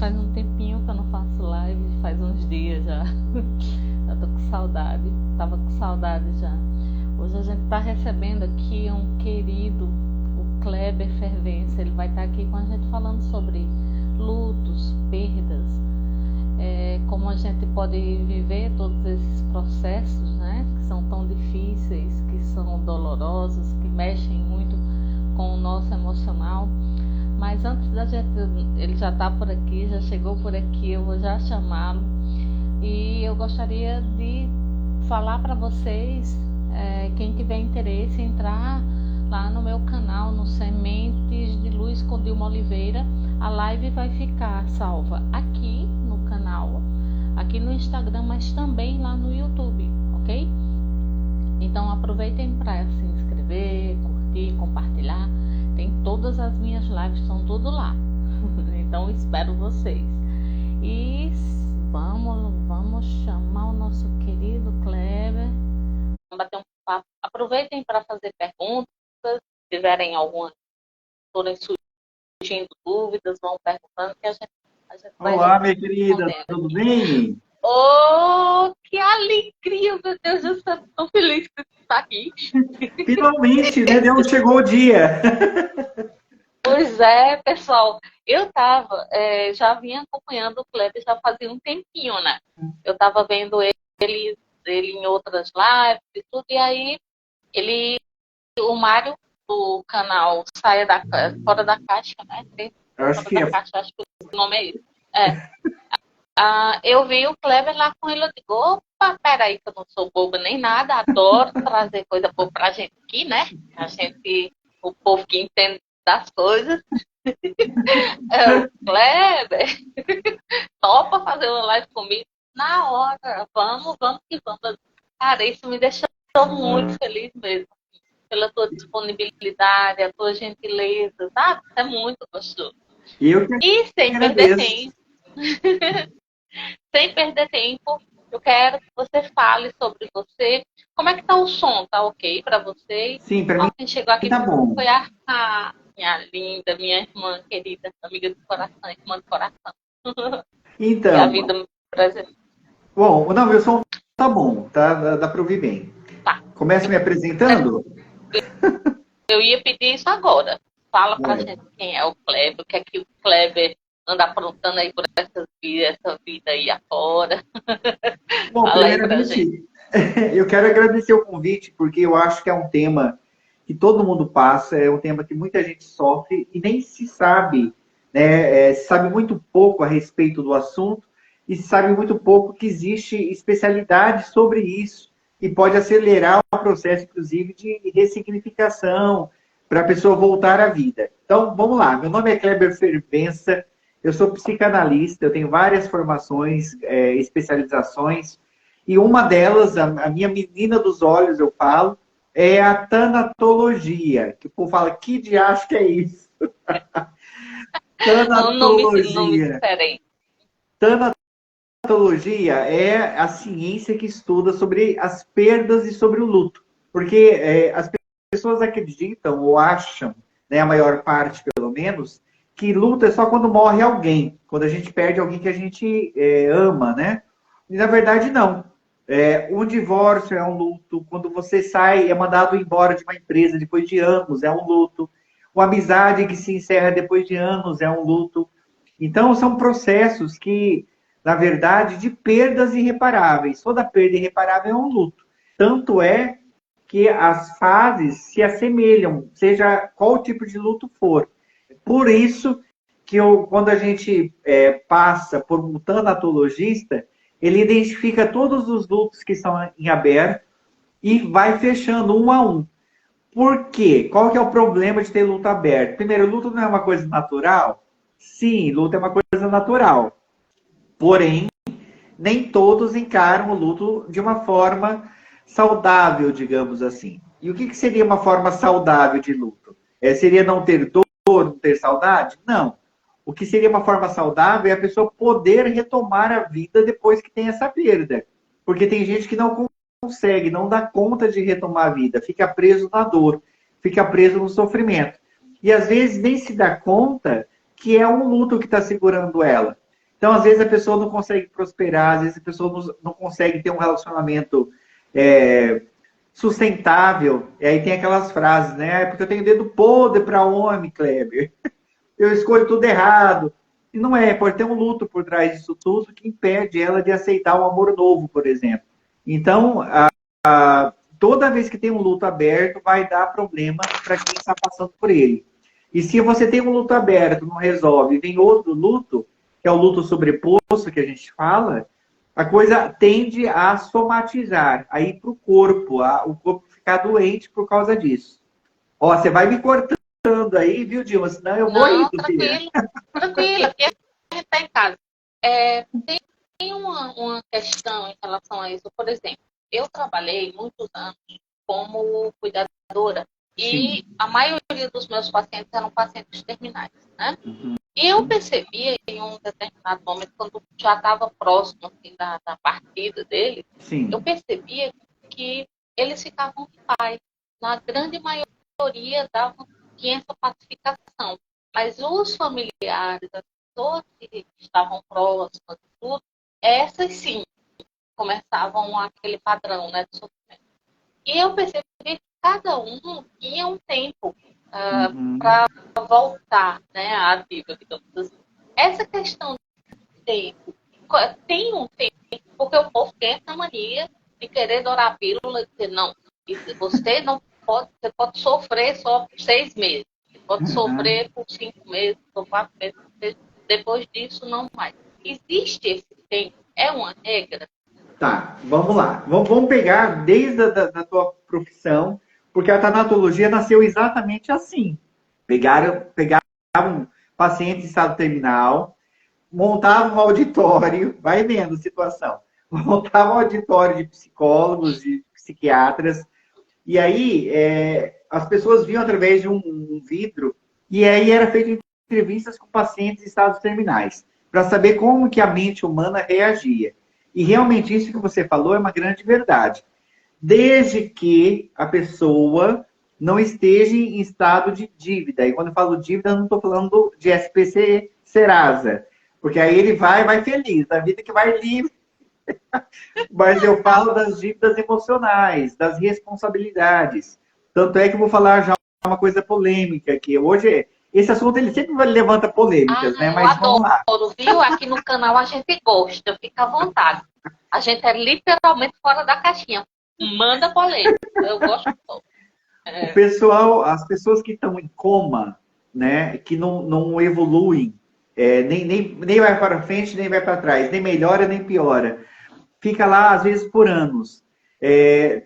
faz um tempinho que eu não faço live, faz uns dias já. Eu tô com saudade, tava com saudade já. Hoje a gente tá recebendo aqui um querido, o Kleber Fervença. Ele vai estar aqui com a gente falando sobre lutos, perdas, como a gente pode viver todos esses processos, né, que são tão difíceis, que são dolorosos, que mexem muito com o nosso emocional. Mas antes da gente, ele já está por aqui, já chegou por aqui, eu vou já chamá-lo. E eu gostaria de falar para vocês, quem tiver interesse, entrar lá no meu canal, no Sementes de Luz com Dilma Oliveira. A live vai ficar salva aqui no canal, aqui no Instagram, mas também lá no YouTube, ok? Então aproveitem para se inscrever, curtir, compartilhar. Tem todas as minhas lives, estão tudo lá. Então espero vocês. E vamos chamar o nosso querido Kleber. Vamos bater um papo. Aproveitem para fazer perguntas. Se tiverem algumas, forem surgindo dúvidas, vão perguntando que a gente vai. Olá, minha querida, tudo bem? Oh, que alegria, meu Deus do céu, estou feliz que você está aqui. Finalmente, né? Chegou o dia. Pois é, pessoal, já vinha acompanhando o Kleber já fazia um tempinho, né? Eu estava vendo ele em outras lives e tudo, e aí o Mário do canal Fora da Caixa, né? Acho que é. Caixa, acho que o nome é isso. Eu vi o Kleber lá com ele, eu digo, opa, peraí, que eu não sou boba nem nada, adoro trazer coisa boa pra gente aqui, né? O povo que entende das coisas. Kleber, topa fazer uma live comigo? Na hora, vamos que vamos. Cara, isso me deixou muito feliz mesmo, pela tua disponibilidade, a tua gentileza, sabe? É muito gostoso. E sem perder tempo. Sem perder tempo, eu quero que você fale sobre você. Como é que tá o som? Tá ok para você? Sim, para mim quem chegou aqui tá bom. Foi a minha linda, minha irmã querida, amiga do coração, irmã do coração. Então, e a vida brasileira. Bom, o meu som tá bom, tá? Dá para ouvir bem. Tá. Começa me apresentando? Eu ia pedir isso agora. Fala pra gente quem é o Kleber, o que é que o Kleber anda aprontando aí por essa vida aí afora. Bom, Fala aí pra gente. Eu quero agradecer o convite, porque eu acho que é um tema que todo mundo passa, é um tema que muita gente sofre e nem se sabe, né? Se sabe muito pouco a respeito do assunto e se sabe muito pouco que existe especialidade sobre isso e pode acelerar o processo, inclusive, de ressignificação para a pessoa voltar à vida. Então, vamos lá. Meu nome é Kleber Fervença, eu sou psicanalista, eu tenho várias formações, especializações, e uma delas, a minha menina dos olhos, eu falo, é a tanatologia. Que o povo fala, que diacho que é isso? Tanatologia. Tanatologia é a ciência que estuda sobre as perdas e sobre o luto. Porque as pessoas acreditam ou acham, né, a maior parte pelo menos, que luto é só quando morre alguém, quando a gente perde alguém que a gente ama, né? E na verdade não. Um divórcio é um luto, quando você sai, é mandado embora de uma empresa depois de anos, é um luto. Uma amizade que se encerra depois de anos é um luto. Então, são processos que, na verdade, de perdas irreparáveis. Toda perda irreparável é um luto. Tanto é que as fases se assemelham, seja qual tipo de luto for. Por isso que quando a gente passa por um tanatologista, ele identifica todos os lutos que estão em aberto e vai fechando um a um. Por quê? Qual que é o problema de ter luto aberto? Primeiro, luto não é uma coisa natural? Sim, luto é uma coisa natural. Porém, nem todos encaram o luto de uma forma saudável, digamos assim. E o que seria uma forma saudável de luto? Seria não ter dor, não ter saudade? Não. O que seria uma forma saudável é a pessoa poder retomar a vida depois que tem essa perda. Porque tem gente que não consegue, não dá conta de retomar a vida, fica preso na dor, fica preso no sofrimento. E às vezes nem se dá conta que é um luto que está segurando ela. Então, às vezes, a pessoa não consegue prosperar, às vezes a pessoa não consegue ter um relacionamento sustentável. E aí tem aquelas frases, né? É porque eu tenho dedo podre para homem, Kleber. Eu escolho tudo errado. E não é, pode ter um luto por trás disso tudo que impede ela de aceitar um amor novo, por exemplo. Então, toda vez que tem um luto aberto, vai dar problema para quem está passando por ele. E se você tem um luto aberto, não resolve, e vem outro luto, que é o luto sobreposto que a gente fala, a coisa tende a somatizar, a ir para o corpo ficar doente por causa disso. Ó, você vai me cortando aí, viu, Dilma? Senão eu vou Não, indo, filha. tranquilo, aqui a gente está em casa. Tem uma questão em relação a isso. Por exemplo, eu trabalhei muitos anos como cuidadora e Sim. a maioria dos meus pacientes eram pacientes terminais, né? Uhum. E eu percebia em um determinado momento, quando já estava próximo assim, da partida dele, Sim. eu percebia que eles ficavam em paz. Na grande maioria tinha essa pacificação. Mas os familiares, as pessoas que estavam próximas, tudo, essas sim começavam aquele padrão, né, de sofrimento. E eu percebi que cada um tinha um tempo para voltar, né, à vida, digamos assim. Essa questão do tempo, tem um tempo, porque o povo tem essa mania de querer dourar a pílula e dizer, não, você não pode, você pode sofrer só por 6 meses, você pode sofrer por 5 meses, por 4 meses, depois disso não mais. Existe esse tempo? É uma regra? Tá, vamos lá. Vamos pegar desde da tua profissão, porque a tanatologia nasceu exatamente assim. Pegavam paciente em estado terminal, montavam um auditório, vai vendo a situação, montavam um auditório de psicólogos, de psiquiatras, e aí as pessoas viam através de um vidro, e aí era feito entrevistas com pacientes em estados terminais, para saber como que a mente humana reagia. E realmente isso que você falou é uma grande verdade. Desde que a pessoa não esteja em estado de dívida. E quando eu falo dívida, eu não estou falando de SPC Serasa. Porque aí ele vai feliz, da vida que vai livre. Mas eu falo das dívidas emocionais, das responsabilidades. Tanto é que eu vou falar já uma coisa polêmica, que hoje esse assunto ele sempre levanta polêmicas, né? Mas vamos lá. Adoro, viu? Aqui no canal a gente gosta, fica à vontade. A gente é literalmente fora da caixinha. Manda polêmica, eu gosto muito. O pessoal, as pessoas que estão em coma, né, que não evoluem, nem vai para frente, nem vai para trás, nem melhora, nem piora. Fica lá, às vezes, por anos.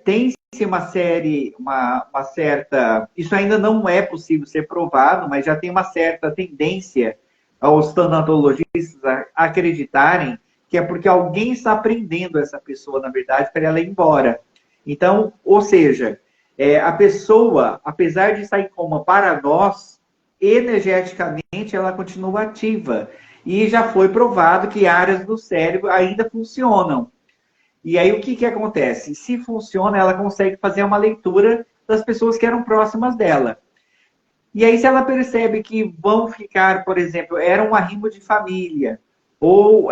Tem-se uma certa... Isso ainda não é possível ser provado, mas já tem uma certa tendência aos tanatologistas a acreditarem que é porque alguém está prendendo essa pessoa, na verdade, para ela ir embora. Então, ou seja, a pessoa, apesar de estar em coma para nós, energeticamente ela continua ativa. E já foi provado que áreas do cérebro ainda funcionam. E aí o que acontece? Se funciona, ela consegue fazer uma leitura das pessoas que eram próximas dela. E aí se ela percebe que vão ficar, por exemplo, era um arrimo de família, ou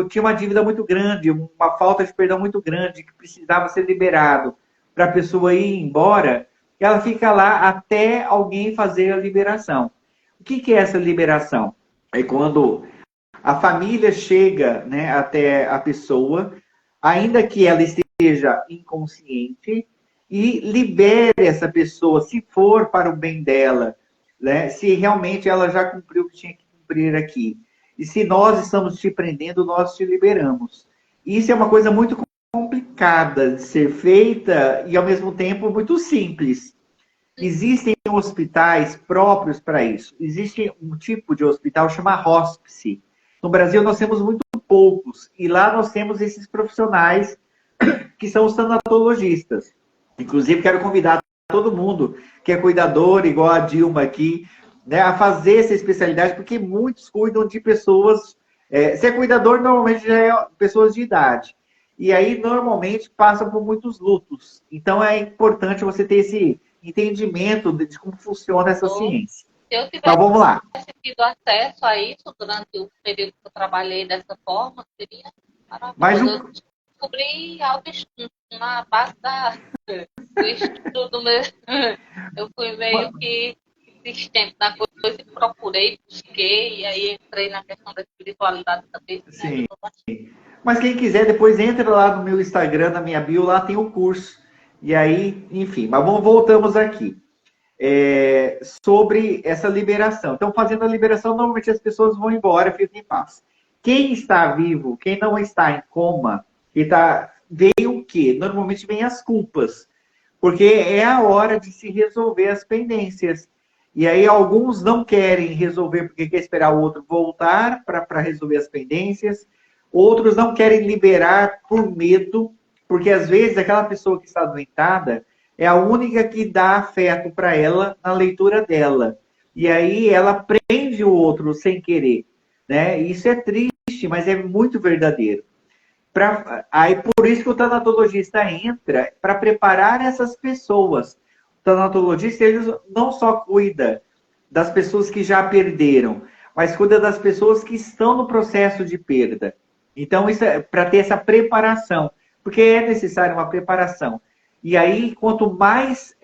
tinha uma dívida muito grande, uma falta de perdão muito grande, que precisava ser liberado para a pessoa ir embora, ela fica lá até alguém fazer a liberação. O que é essa liberação? É quando a família chega, né, até a pessoa, ainda que ela esteja inconsciente, e libere essa pessoa, se for para o bem dela, né, se realmente ela já cumpriu o que tinha que cumprir aqui. E se nós estamos te prendendo, nós te liberamos. Isso é uma coisa muito complicada de ser feita e, ao mesmo tempo, muito simples. Existem hospitais próprios para isso. Existe um tipo de hospital chamado hospice. No Brasil, nós temos muito poucos. E lá nós temos esses profissionais que são os tanatologistas. Inclusive, quero convidar todo mundo que é cuidador, igual a Dilma aqui, né, a fazer essa especialidade, porque muitos cuidam de pessoas... se é cuidador, normalmente já é pessoas de idade. E aí, normalmente, passam por muitos lutos. Então, é importante você ter esse entendimento de como funciona essa ciência. Se eu Então tivesse vamos lá. tido acesso a isso durante o período que eu trabalhei dessa forma, seria Mas maravilhoso. Eu descobri algo na base do estudo mesmo. Eu fui meio que insistente na coisa e procurei, busquei, e aí entrei na questão da espiritualidade também. Me sim. ajudou bastante. Mas quem quiser, depois entra lá no meu Instagram, na minha bio, lá tem o curso. E aí, enfim, mas voltamos aqui. Sobre essa liberação. Então, fazendo a liberação, normalmente as pessoas vão embora, ficam em paz. Quem está vivo, quem não está em coma, vem o quê? Normalmente vem as culpas. Porque é a hora de se resolver as pendências. E aí alguns não querem resolver porque quer esperar o outro voltar para resolver as pendências. Outros não querem liberar por medo, porque às vezes aquela pessoa que está adoentada é a única que dá afeto para ela na leitura dela. E aí ela prende o outro sem querer. Né? Isso é triste, mas é muito verdadeiro. Aí por isso que o tanatologista entra para preparar essas pessoas. O tanatologista ele não só cuida das pessoas que já perderam, mas cuida das pessoas que estão no processo de perda. Então, isso é para ter essa preparação, porque é necessária uma preparação. E aí, quanto mais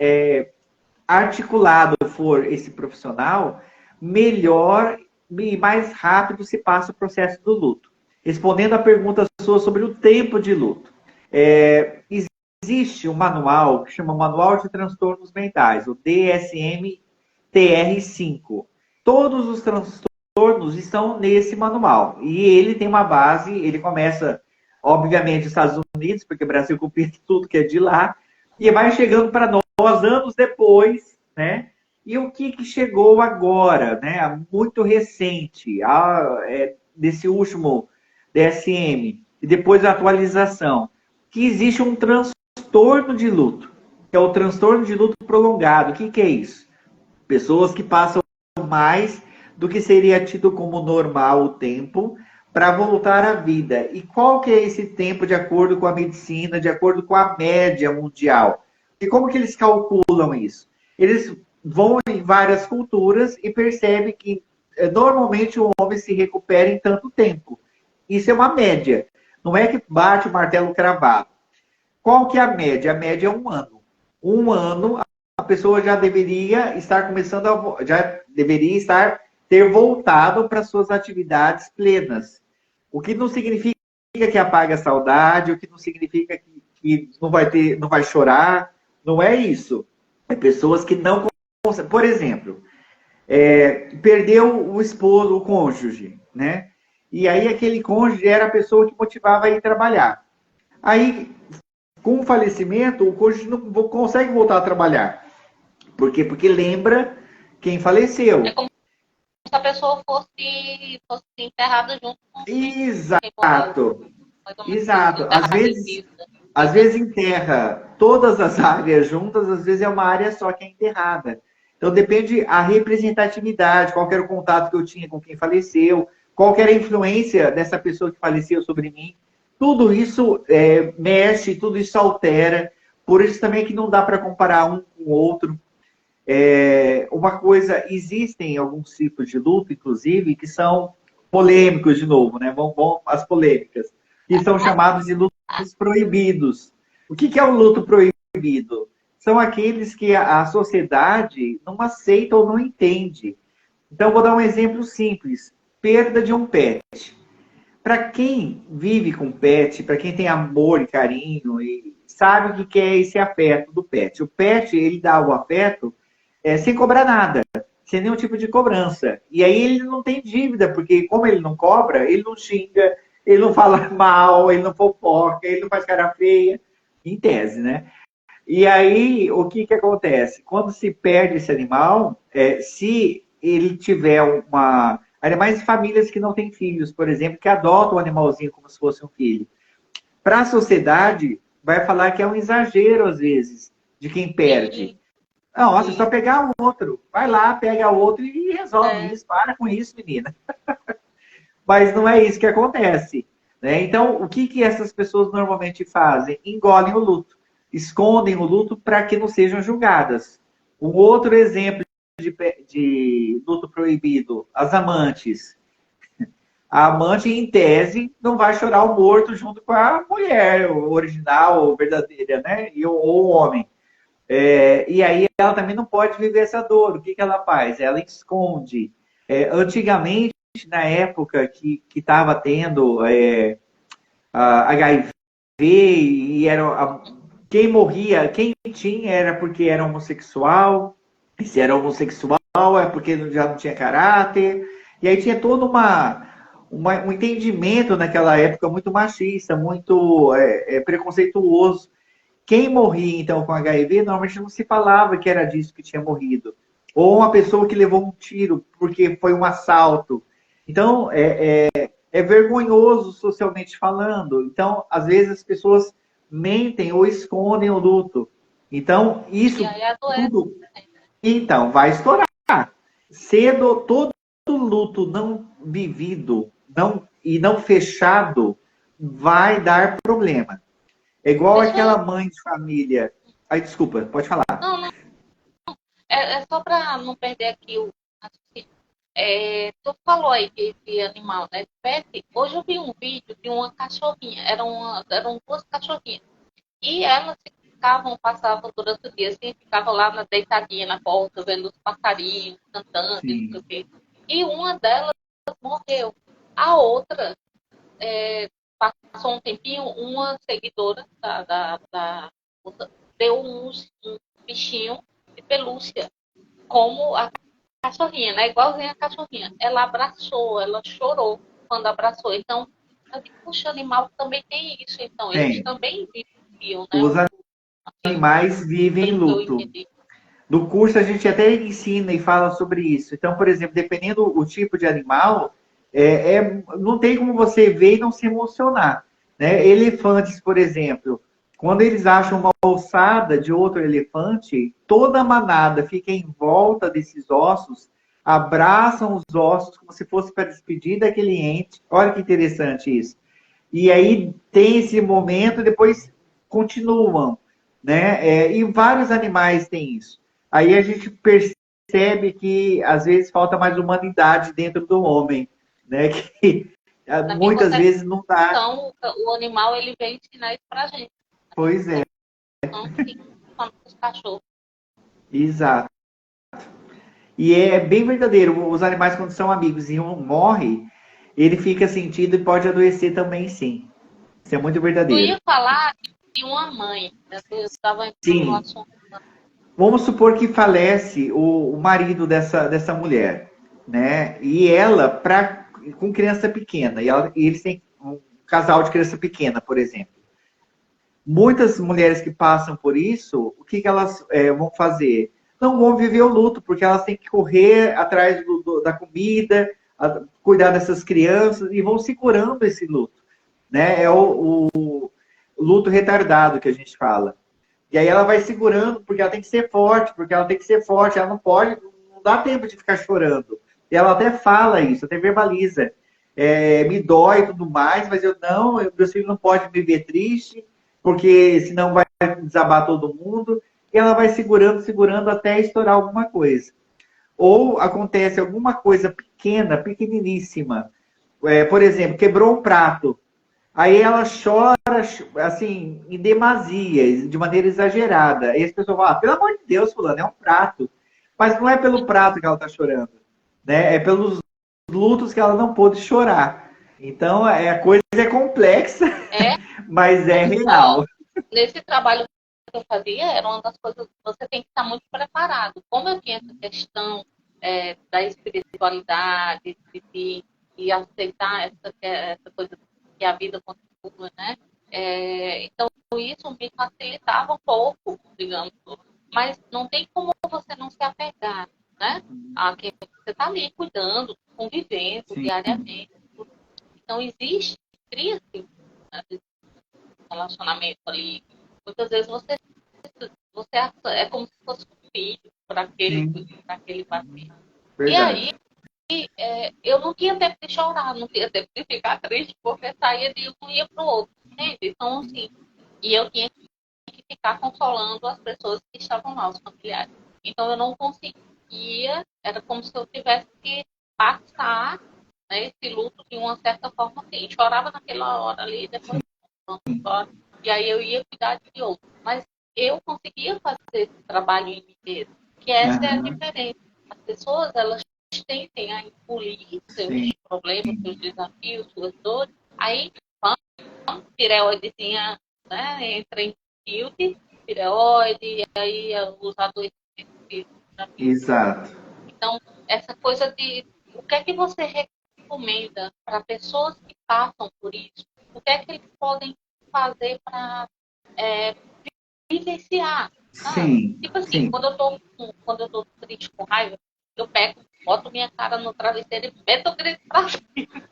articulado for esse profissional, melhor e mais rápido se passa o processo do luto. Respondendo a pergunta sua sobre o tempo de luto. Existe um manual que chama Manual de Transtornos Mentais, o DSM-TR5. Todos os transtornos estão nesse manual. E ele tem uma base, ele começa, obviamente, nos Estados Unidos, porque o Brasil copia tudo que é de lá, e vai chegando para nós anos depois, né? E o que chegou agora, né? Muito recente, desse último DSM, e depois a atualização, que existe um transtorno de luto, que é o transtorno de luto prolongado. O que é isso? Pessoas que passam mais do que seria tido como normal o tempo para voltar à vida. E qual que é esse tempo de acordo com a medicina, de acordo com a média mundial? E como que eles calculam isso? Eles vão em várias culturas e percebem que normalmente o homem se recupera em tanto tempo. Isso é uma média. Não é que bate o martelo cravado. Qual que é a média? A média é 1 ano. 1 ano, a pessoa já deveria estar ter voltado para suas atividades plenas. O que não significa que apaga a saudade, o que não significa que não vai chorar. Não é isso. É pessoas que não conseguem. Por exemplo, perdeu o esposo, o cônjuge, né? E aí aquele cônjuge era a pessoa que motivava a ir trabalhar. Aí, com o falecimento, o cônjuge não consegue voltar a trabalhar. Por quê? Porque lembra quem faleceu. É como se a pessoa fosse enterrada junto com Exato. Exato. Isso, Às vezes enterra todas as áreas juntas, às vezes é uma área só que é enterrada. Então depende a representatividade, qual era o contato que eu tinha com quem faleceu, qual era a influência dessa pessoa que faleceu sobre mim. Tudo isso mexe, tudo isso altera. Por isso também que não dá para comparar um com o outro. Uma coisa, existem alguns tipos de luto, inclusive, que são polêmicos de novo, né? Vão as polêmicas, que são chamados de lutos proibidos. O que é o luto proibido? São aqueles que a sociedade não aceita ou não entende. Então, vou dar um exemplo simples. Perda de um pet. Para quem vive com pet, para quem tem amor e carinho, e sabe o que é esse afeto do pet. O pet, ele dá o afeto sem cobrar nada, sem nenhum tipo de cobrança. E aí ele não tem dívida, porque como ele não cobra, ele não xinga, ele não fala mal, ele não fofoca, ele não faz cara feia, em tese, né? E aí, o que acontece? Quando se perde esse animal, se ele tiver animais de famílias que não têm filhos, por exemplo, que adotam o animalzinho como se fosse um filho. Para a sociedade, vai falar que é um exagero, às vezes, de quem perde. Nossa, é só pegar o outro. Vai lá, pega o outro e resolve isso. Para com isso, menina. Mas não é isso que acontece. Né? Então, o que essas pessoas normalmente fazem? Engolem o luto. Escondem o luto para que não sejam julgadas. Um outro exemplo de luto proibido, as amantes. A amante, em tese, não vai chorar o morto junto com a mulher original, verdadeira, né? Ou o homem. E aí ela também não pode viver essa dor. O que ela faz? Ela esconde. Antigamente, na época que estava tendo HIV, e quem morria, quem tinha era porque era homossexual, e se era homossexual é porque já não tinha caráter, e aí tinha todo um entendimento naquela época muito machista, muito preconceituoso. Quem morria, então, com HIV, normalmente não se falava que era disso que tinha morrido. Ou uma pessoa que levou um tiro porque foi um assalto. Então, é vergonhoso socialmente falando. Então, às vezes as pessoas mentem ou escondem o luto. Então, isso E aí adoece. tudo... Então, vai estourar. Cedo, todo luto não vivido e não fechado vai dar problema. É igual Deixa aquela eu... mãe de família. Ai, desculpa, pode falar. Não, não. É só para não perder aqui o raciocínio. Tu falou aí de animal, né? De pet. Hoje eu vi um vídeo de uma cachorrinha. Eram duas cachorrinhas. E elas passavam durante o dia, assim, ficavam lá deitadinha na porta, vendo os passarinhos, cantando, e não sei Sim. o quê. E uma delas morreu. A outra, passou um tempinho, uma seguidora da deu um bichinho de pelúcia, como a cachorrinha, né? Igualzinha a cachorrinha. Ela abraçou, ela chorou quando abraçou. Então, eu digo, puxa, animal também tem isso, então. Eles Tem. também viviam, né? Os animais vivem Pelo que eu luto. entendi. No curso a gente até ensina e fala sobre isso. Então, por exemplo, dependendo do tipo de animal, não tem como você ver e não se emocionar. Né? Elefantes, por exemplo, quando eles acham uma ossada de outro elefante, toda a manada fica em volta desses ossos, abraçam os ossos como se fosse para despedir daquele ente. Olha que interessante isso. E aí tem esse momento, depois continuam, né? E vários animais têm isso. Aí a gente percebe que às vezes falta mais humanidade dentro do homem, né? Que Na minha muitas vezes não dá. concepção, o animal ele vem ensinar isso pra gente. Pois é, Não fica falando com os cachorros. exato. E é bem verdadeiro. Os animais, quando são amigos e um morre, ele fica sentido e pode adoecer também, sim. Isso é muito Tu verdadeiro. ia falar de uma mãe. Eu estava entrando no Sim. assunto. Vamos supor que falece o marido dessa mulher, né? E ela, com criança pequena, e eles têm um casal de criança pequena, por exemplo. Muitas mulheres que passam por isso, o que elas vão fazer? Não vão viver o luto, porque elas têm que correr atrás da comida, cuidar dessas crianças, e vão segurando esse luto. Né? É o luto retardado que a gente fala. E aí ela vai segurando, porque ela tem que ser forte, porque ela tem que ser forte, ela não pode, não dá tempo de ficar chorando. E ela até fala isso, até verbaliza. Me dói e tudo mais, mas meus filhos não podem me ver triste, porque senão vai desabar todo mundo. E ela vai segurando, segurando até estourar alguma coisa. Ou acontece alguma coisa pequena, pequeniníssima. Por exemplo, quebrou um prato. Aí ela chora, assim, em demasia, de maneira exagerada. E as pessoas falam, pelo amor de Deus, fulano, é um prato. Mas não é pelo prato que ela está chorando, né? É pelos lutos que ela não pôde chorar. Então, a coisa é complexa, É, mas é ó, real. nesse trabalho que eu fazia, era uma das coisas que você tem que estar muito preparado. Como eu tinha essa questão da espiritualidade, de aceitar essa coisa que a vida continua, né? Então, isso me facilitava um pouco, digamos. Mas não tem como você não se apegar, né? A quem você está ali cuidando, convivendo Sim, diariamente. Então, cria-se relacionamento ali. Muitas vezes você é como se fosse um filho sim, para aquele paciente. E aí, verdade. eu não tinha tempo de chorar, não tinha tempo de ficar triste, porque saía de um e ia para o outro, entende? Então, assim, e eu tinha que ficar consolando as pessoas que estavam lá, os familiares. Então, eu não conseguia ia, era como se eu tivesse que passar, né, esse luto de uma certa forma assim. Chorava naquela hora ali, depois pronto, embora. E aí eu ia cuidar de outro. Mas eu conseguia fazer esse trabalho em mim mesmo, que essa é a Aham, diferença. As pessoas, elas tendem a engolir seus sim. problemas, seus desafios, suas dores. Aí, vamos, tireoidezinha, né, entra em tilt, tireoide, e aí os adoecimentos da vida. Exato. Então, essa coisa de o que é que você recomenda para pessoas que passam por isso? O que é que eles podem fazer para vivenciar? Sabe? Sim, Tipo assim, sim. quando eu tô triste com raiva, eu pego, boto minha cara no travesseiro e meto o grito pra cima.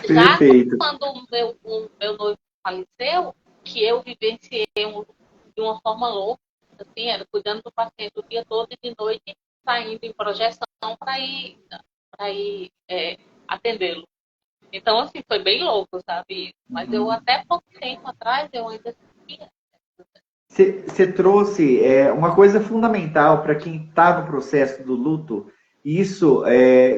Já Perfeito. quando o meu noivo faleceu, que eu vivenciei de uma forma louca, assim, era cuidando do paciente o dia todo e de noite saindo em projeção para ir atendê-lo. Então, assim, foi bem louco, sabe? Mas eu Uhum. até pouco tempo atrás, eu ainda sentia. Você trouxe uma coisa fundamental para quem está no processo do luto. Isso,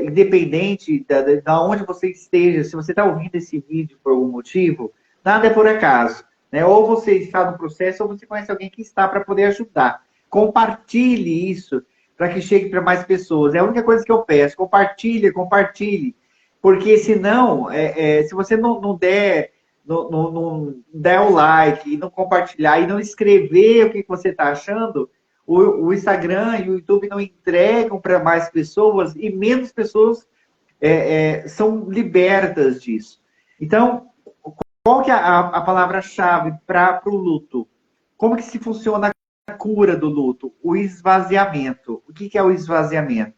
independente da onde você esteja, se você está ouvindo esse vídeo por algum motivo, nada é por acaso. Né? Ou você está no processo, ou você conhece alguém que está para poder ajudar. Compartilhe isso para que chegue para mais pessoas. É a única coisa que eu peço. Compartilhe, compartilhe. Porque senão, se você não der não der o like, e não compartilhar, e não escrever o que você está achando, o Instagram e o YouTube não entregam para mais pessoas e menos pessoas são libertas disso. Então, qual que é a palavra-chave para o luto? Como que se funciona a cura do luto? O esvaziamento. O que é o esvaziamento?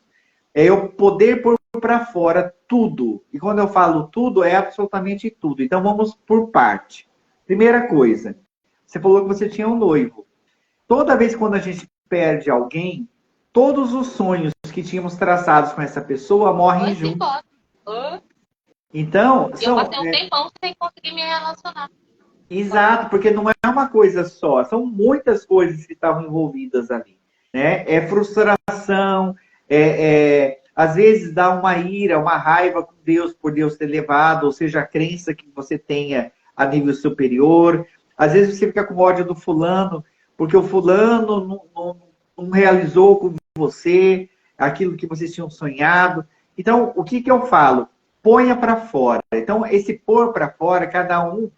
É eu poder pôr para fora tudo. E quando eu falo tudo, é absolutamente tudo. Então vamos por parte. Primeira coisa, você falou que você tinha um noivo. Toda vez quando a gente perde alguém, todos os sonhos que tínhamos traçados com essa pessoa morrem Foi-se juntos. embora. Então, E eu são passei um tempão sem conseguir me relacionar. exato, porque não é uma coisa só, são muitas coisas que estavam envolvidas ali. Né? É frustração, às vezes dá uma ira, uma raiva com Deus por Deus ter levado, ou seja, a crença que você tenha a nível superior. Às vezes você fica com ódio do fulano, porque o fulano não realizou com você aquilo que vocês tinham sonhado. Então, o que eu falo? Ponha para fora. Então, esse pôr para fora, cada um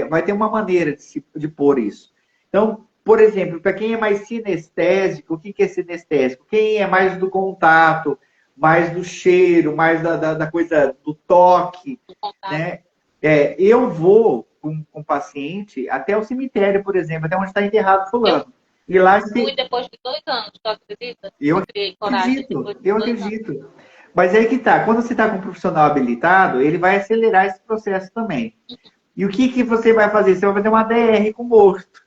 vai ter uma maneira de pôr isso. Então, por exemplo, para quem é mais sinestésico, o que é sinestésico? Quem é mais do contato, mais do cheiro, mais da coisa do toque, né? Eu vou com o paciente até o cemitério, por exemplo, até onde está enterrado Eu fulano. E lá fui tem... depois de 2 anos, tu acredita? Eu Eu criei coragem depois acredito, de eu 2 anos. acredito. Mas aí que tá, quando você está com um profissional habilitado, ele vai acelerar esse processo também. E o que você vai fazer? Você vai fazer uma DR com morto.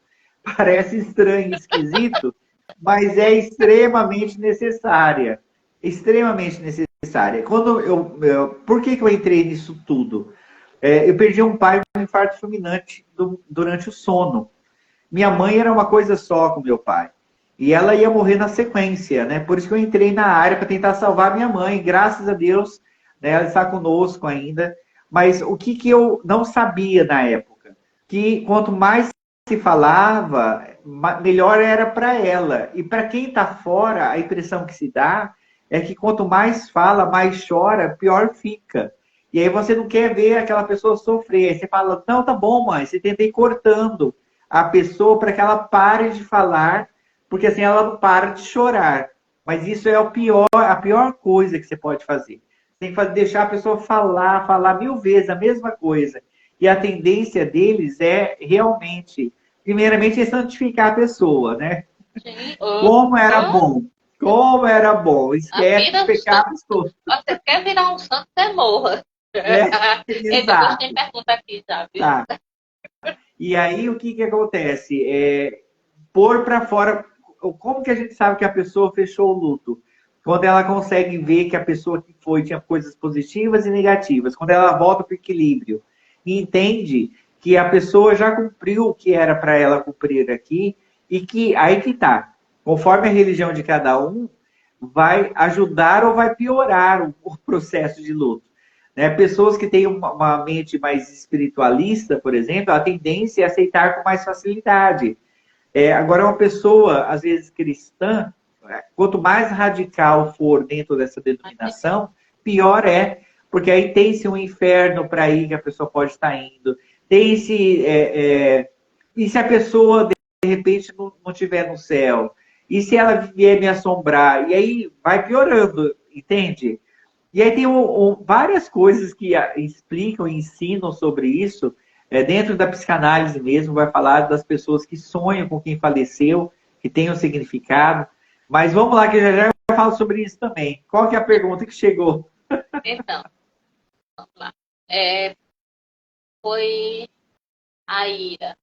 Parece estranho, esquisito, mas é extremamente necessária. Extremamente necessária. Por que eu entrei nisso tudo? Eu perdi um pai com um infarto fulminante durante o sono. Minha mãe era uma coisa só com meu pai. E ela ia morrer na sequência, né? Por isso que eu entrei na área para tentar salvar minha mãe. Graças a Deus, né, ela está conosco ainda. Mas o que eu não sabia na época? Que quanto mais se falava, melhor era para ela. E para quem está fora, a impressão que se dá é que quanto mais fala, mais chora, pior fica. E aí você não quer ver aquela pessoa sofrer. Aí você fala, não, tá bom, mãe. Você tenta ir cortando a pessoa para que ela pare de falar, porque assim ela não para de chorar. Mas isso é a pior coisa que você pode fazer. Você tem que deixar a pessoa falar 1000 vezes a mesma coisa. E a tendência deles é realmente, primeiramente, é santificar a pessoa, né? Sim. Como era bom. Como era bom. A Esquece os vida só. pecados todos. Você quer virar um santo, você morra. Eita, Deus tem Exato. pergunta aqui, já, viu? Tá. E aí, o que acontece? Pôr para fora. Como que a gente sabe que a pessoa fechou o luto? Quando ela consegue ver que a pessoa que foi tinha coisas positivas e negativas. Quando ela volta para o equilíbrio. E entende que a pessoa já cumpriu o que era para ela cumprir aqui. E que aí que tá. conforme a religião de cada um, vai ajudar ou vai piorar o processo de luto. Né? Pessoas que têm uma mente mais espiritualista, por exemplo, a tendência é aceitar com mais facilidade. Agora, uma pessoa, às vezes cristã, quanto mais radical for dentro dessa denominação, pior é, porque aí tem-se um inferno para ir que a pessoa pode estar indo. Tem-se. E se a pessoa, de repente, não estiver no céu? E se ela vier me assombrar? E aí vai piorando, entende? E aí tem várias coisas que explicam e ensinam sobre isso. Dentro da psicanálise mesmo, vai falar das pessoas que sonham com quem faleceu, que tem um significado. Mas vamos lá, que já eu falo sobre isso também. Qual que é a pergunta que chegou? Então, vamos lá. Foi a Ira.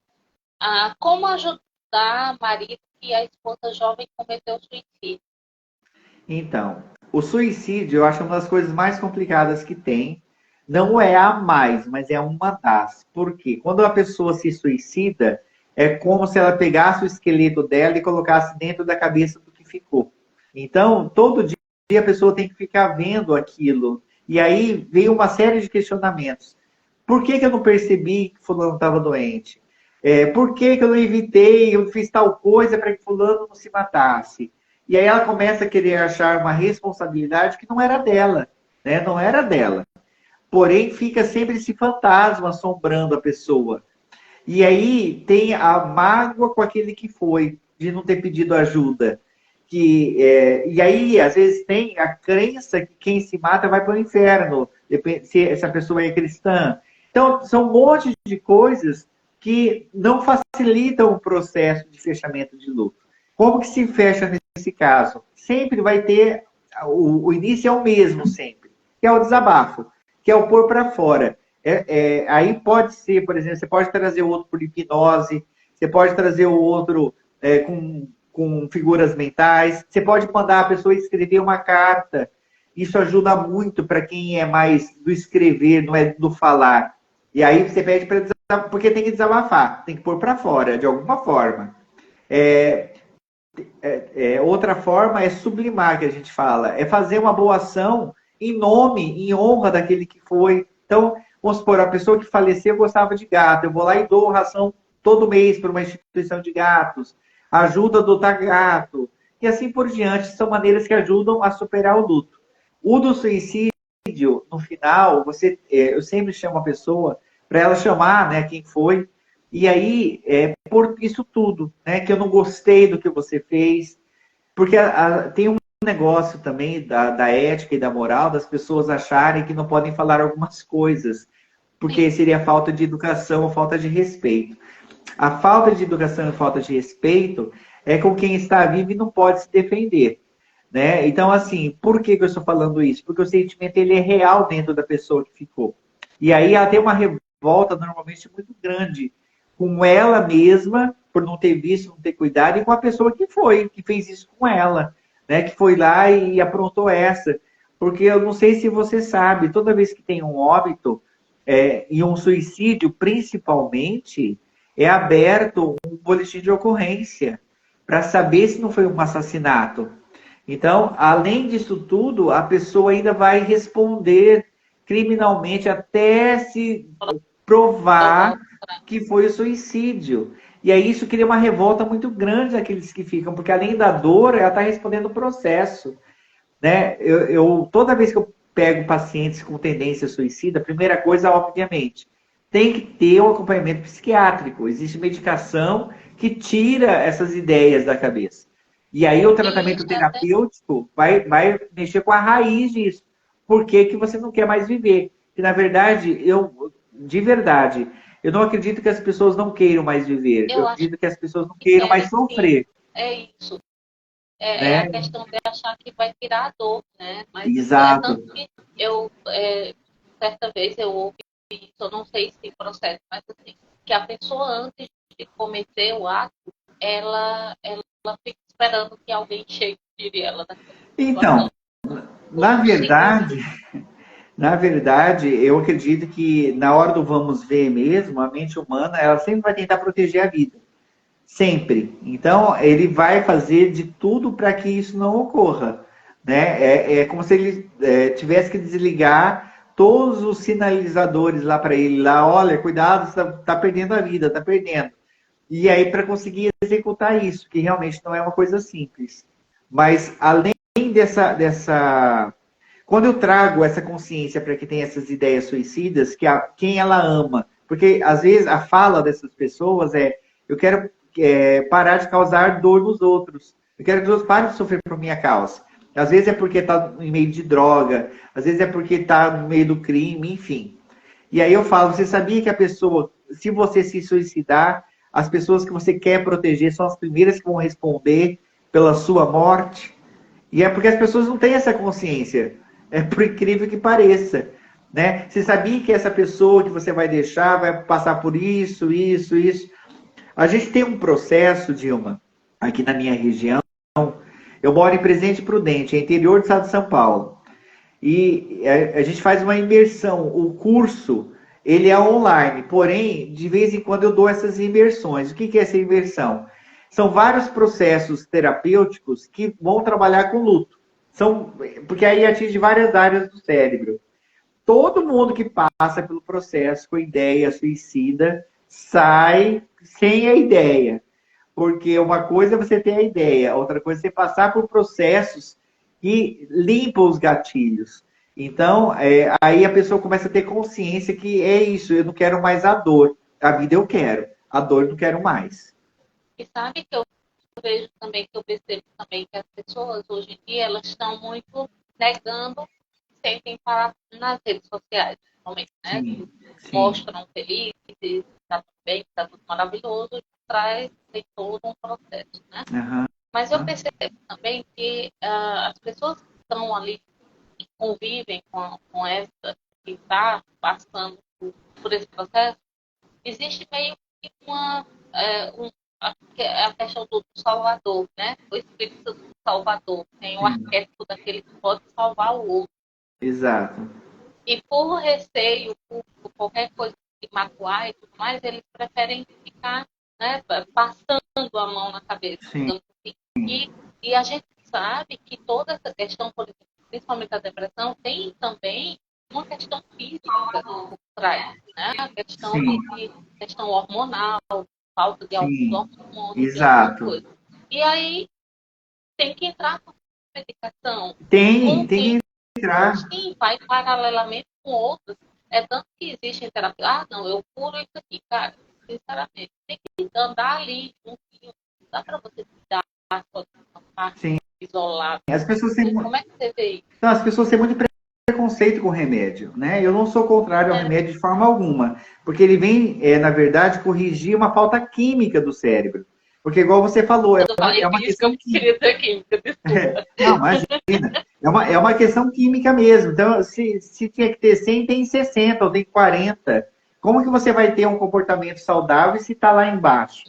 Como ajudar marido que a esposa jovem cometeu suicídio? Então, o suicídio eu acho uma das coisas mais complicadas que tem. Não é a mais, mas é uma das. Por quê? Quando a pessoa se suicida, é como se ela pegasse o esqueleto dela e colocasse dentro da cabeça do que ficou. Então, todo dia a pessoa tem que ficar vendo aquilo. E aí vem uma série de questionamentos. Por que eu não percebi que fulano estava doente? Por que eu não evitei, eu fiz tal coisa para que fulano não se matasse? E aí ela começa a querer achar uma responsabilidade que não era dela, né? Não era dela. Porém, fica sempre esse fantasma assombrando a pessoa. E aí tem a mágoa com aquele que foi, de não ter pedido ajuda. E aí, às vezes, tem a crença que quem se mata vai para o inferno, se essa pessoa é cristã. Então, são um monte de coisas que não facilitam o processo de fechamento de luto. Como que se fecha nesse caso? Sempre vai ter, o início é o mesmo sempre, que é o desabafo, que é o pôr para fora. Aí pode ser, por exemplo, você pode trazer o outro por hipnose, você pode trazer o outro com figuras mentais, você pode mandar a pessoa escrever uma carta. Isso ajuda muito para quem é mais do escrever, não é do falar. E aí você pede para desabafar, porque tem que desabafar, tem que pôr para fora, de alguma forma. Outra forma é sublimar, que a gente fala, é fazer uma boa ação em nome, em honra daquele que foi. Então, vamos supor, a pessoa que faleceu gostava de gato, eu vou lá e dou ração todo mês para uma instituição de gatos, ajuda a adotar gato, e assim por diante, são maneiras que ajudam a superar o luto. O do suicídio, no final, eu sempre chamo a pessoa para ela chamar, né, quem foi, e aí, por isso tudo, né, que eu não gostei do que você fez, porque tem um negócio também da ética e da moral das pessoas acharem que não podem falar algumas coisas, porque seria falta de educação ou falta de respeito. A falta de educação e falta de respeito é com quem está vivo e não pode se defender. Né? Então, assim, por que eu estou falando isso? Porque o sentimento ele é real dentro da pessoa que ficou. E aí ela tem uma revolta normalmente muito grande com ela mesma, por não ter visto, não ter cuidado, e com a pessoa que fez isso com ela, né? Que foi lá e aprontou essa. Porque eu não sei se você sabe, toda vez que tem um óbito e um suicídio, principalmente, é aberto um boletim de ocorrência para saber se não foi um assassinato. Então, além disso tudo, a pessoa ainda vai responder criminalmente até se provar que foi o suicídio. E aí isso cria uma revolta muito grande daqueles que ficam, porque além da dor, ela está respondendo o processo. Né? Toda vez que eu pego pacientes com tendência suicida, a primeira coisa, obviamente, tem que ter um acompanhamento psiquiátrico. Existe medicação que tira essas ideias da cabeça. E aí o tratamento terapêutico vai mexer com a raiz disso. Por que que você não quer mais viver? E, na verdade, de verdade, eu não acredito que as pessoas não queiram mais viver. Eu acredito que as pessoas não queiram mais sofrer. É isso. É a questão de achar que vai tirar a dor, né? Mas exato. Tanto que certa vez eu ouvi isso, eu não sei se processo, mas assim, que a pessoa antes de cometer o ato, ela fica esperando que alguém chegue e tire ela daquela situação. Então, na verdade, eu acredito que na hora do vamos ver mesmo, a mente humana, ela sempre vai tentar proteger a vida. sempre. Então, ele vai fazer de tudo para que isso não ocorra, né? É como se ele tivesse que desligar todos os sinalizadores lá para ele, lá, olha, cuidado, você tá perdendo a vida, tá perdendo. E aí, para conseguir executar isso, que realmente não é uma coisa simples. Mas, além dessa... Quando eu trago essa consciência para que tem essas ideias suicidas, quem ela ama, porque às vezes a fala dessas pessoas eu quero parar de causar dor nos outros. Eu quero que os outros parem de sofrer por minha causa. Às vezes é porque está em meio de droga, às vezes é porque está no meio do crime, enfim. E aí eu falo, você sabia que a pessoa, se você se suicidar, as pessoas que você quer proteger são as primeiras que vão responder pela sua morte? E é porque as pessoas não têm essa consciência. É por incrível que pareça. Né? Você sabia que essa pessoa que você vai deixar vai passar por isso, isso, isso? A gente tem um processo, Dilma, aqui na minha região. Eu moro em Presidente Prudente, é interior do estado de São Paulo. E a gente faz uma imersão. O curso, ele é online, porém, de vez em quando eu dou essas imersões. O que é essa imersão? São vários processos terapêuticos que vão trabalhar com luto. Porque aí atinge várias áreas do cérebro. Todo mundo que passa pelo processo com ideia suicida sai sem a ideia. Porque uma coisa é você ter a ideia, outra coisa é você passar por processos que limpam os gatilhos. Então, aí a pessoa começa a ter consciência que é isso, eu não quero mais a dor. A vida eu quero, a dor eu não quero mais. E sabe que eu vejo também, que eu percebo também que as pessoas hoje em dia, elas estão muito negando, sentem falar nas redes sociais, principalmente, né? Sim, sim. Mostram felizes, está tudo bem, está tudo maravilhoso, e por trás tem todo um processo, né? Uhum. Mas eu percebo também que as pessoas que estão ali, que convivem com essa, que está passando por esse processo, existe meio que a questão do Salvador, né? O espírito do Salvador. Tem o arquétipo daquele que pode salvar o outro. Exato. E por receio, por qualquer coisa de magoar e tudo mais, eles preferem ficar, né, passando a mão na cabeça. Sim. Assim. E a gente sabe que toda essa questão, principalmente a depressão, tem também uma questão física por trás, né? A questão questão hormonal, falta de alguns hormônios, exato. Coisa. E aí tem que entrar com medicação. Tem que entrar. Sim, vai paralelamente com outros. É tanto que existe terapia. Ah, não, eu curo isso aqui, cara. Sinceramente, tem que andar ali juntinho. Não dá para você dar a sua parte isolada. As pessoas têm... Como é que você vê isso? Não, as pessoas têm muito preconceito com o remédio, né? Eu não sou contrário ao remédio de forma alguma, porque ele vem, na verdade, corrigir uma falta química do cérebro. Porque, igual você falou, é uma questão química. Não, imagina. É uma questão química mesmo. Então, se tinha que ter 100, tem 60 ou tem 40. Como que você vai ter um comportamento saudável se está lá embaixo?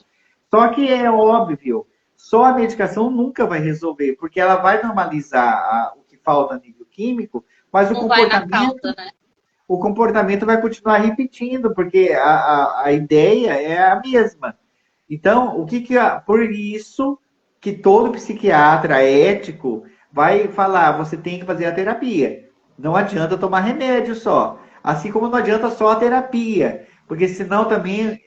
Só que é óbvio, só a medicação nunca vai resolver, porque ela vai normalizar o que falta a nível químico, mas o comportamento vai continuar repetindo, porque a ideia é a mesma. Então, por isso que todo psiquiatra ético vai falar, você tem que fazer a terapia. Não adianta tomar remédio só. Assim como não adianta só a terapia. Porque senão também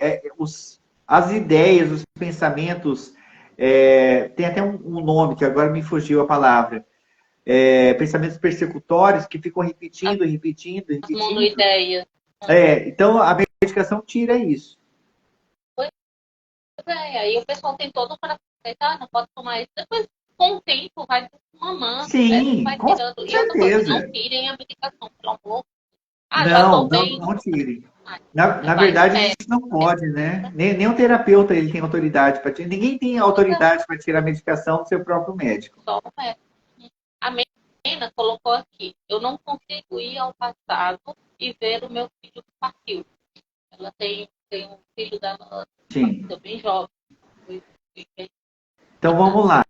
as ideias, os pensamentos, tem até um nome que agora me fugiu a palavra. Pensamentos persecutórios que ficam repetindo. Monoideia. Então a medicação tira isso. Aí o pessoal tem todo para aceitar, não pode tomar isso. Depois, com o tempo, vai mamando. Sim, vai com tirando. certeza. E não tirem a medicação, pelo amor. Não tirem. Na verdade, a gente não pode, né? Nem o terapeuta ele tem autoridade para tirar. Ninguém tem autoridade para tirar a medicação do seu próprio médico. Só o médico. A Mena colocou aqui, eu não consigo ir ao passado e ver o meu filho que partiu. Ela tem um filho dela bem jovem. Então vamos lá.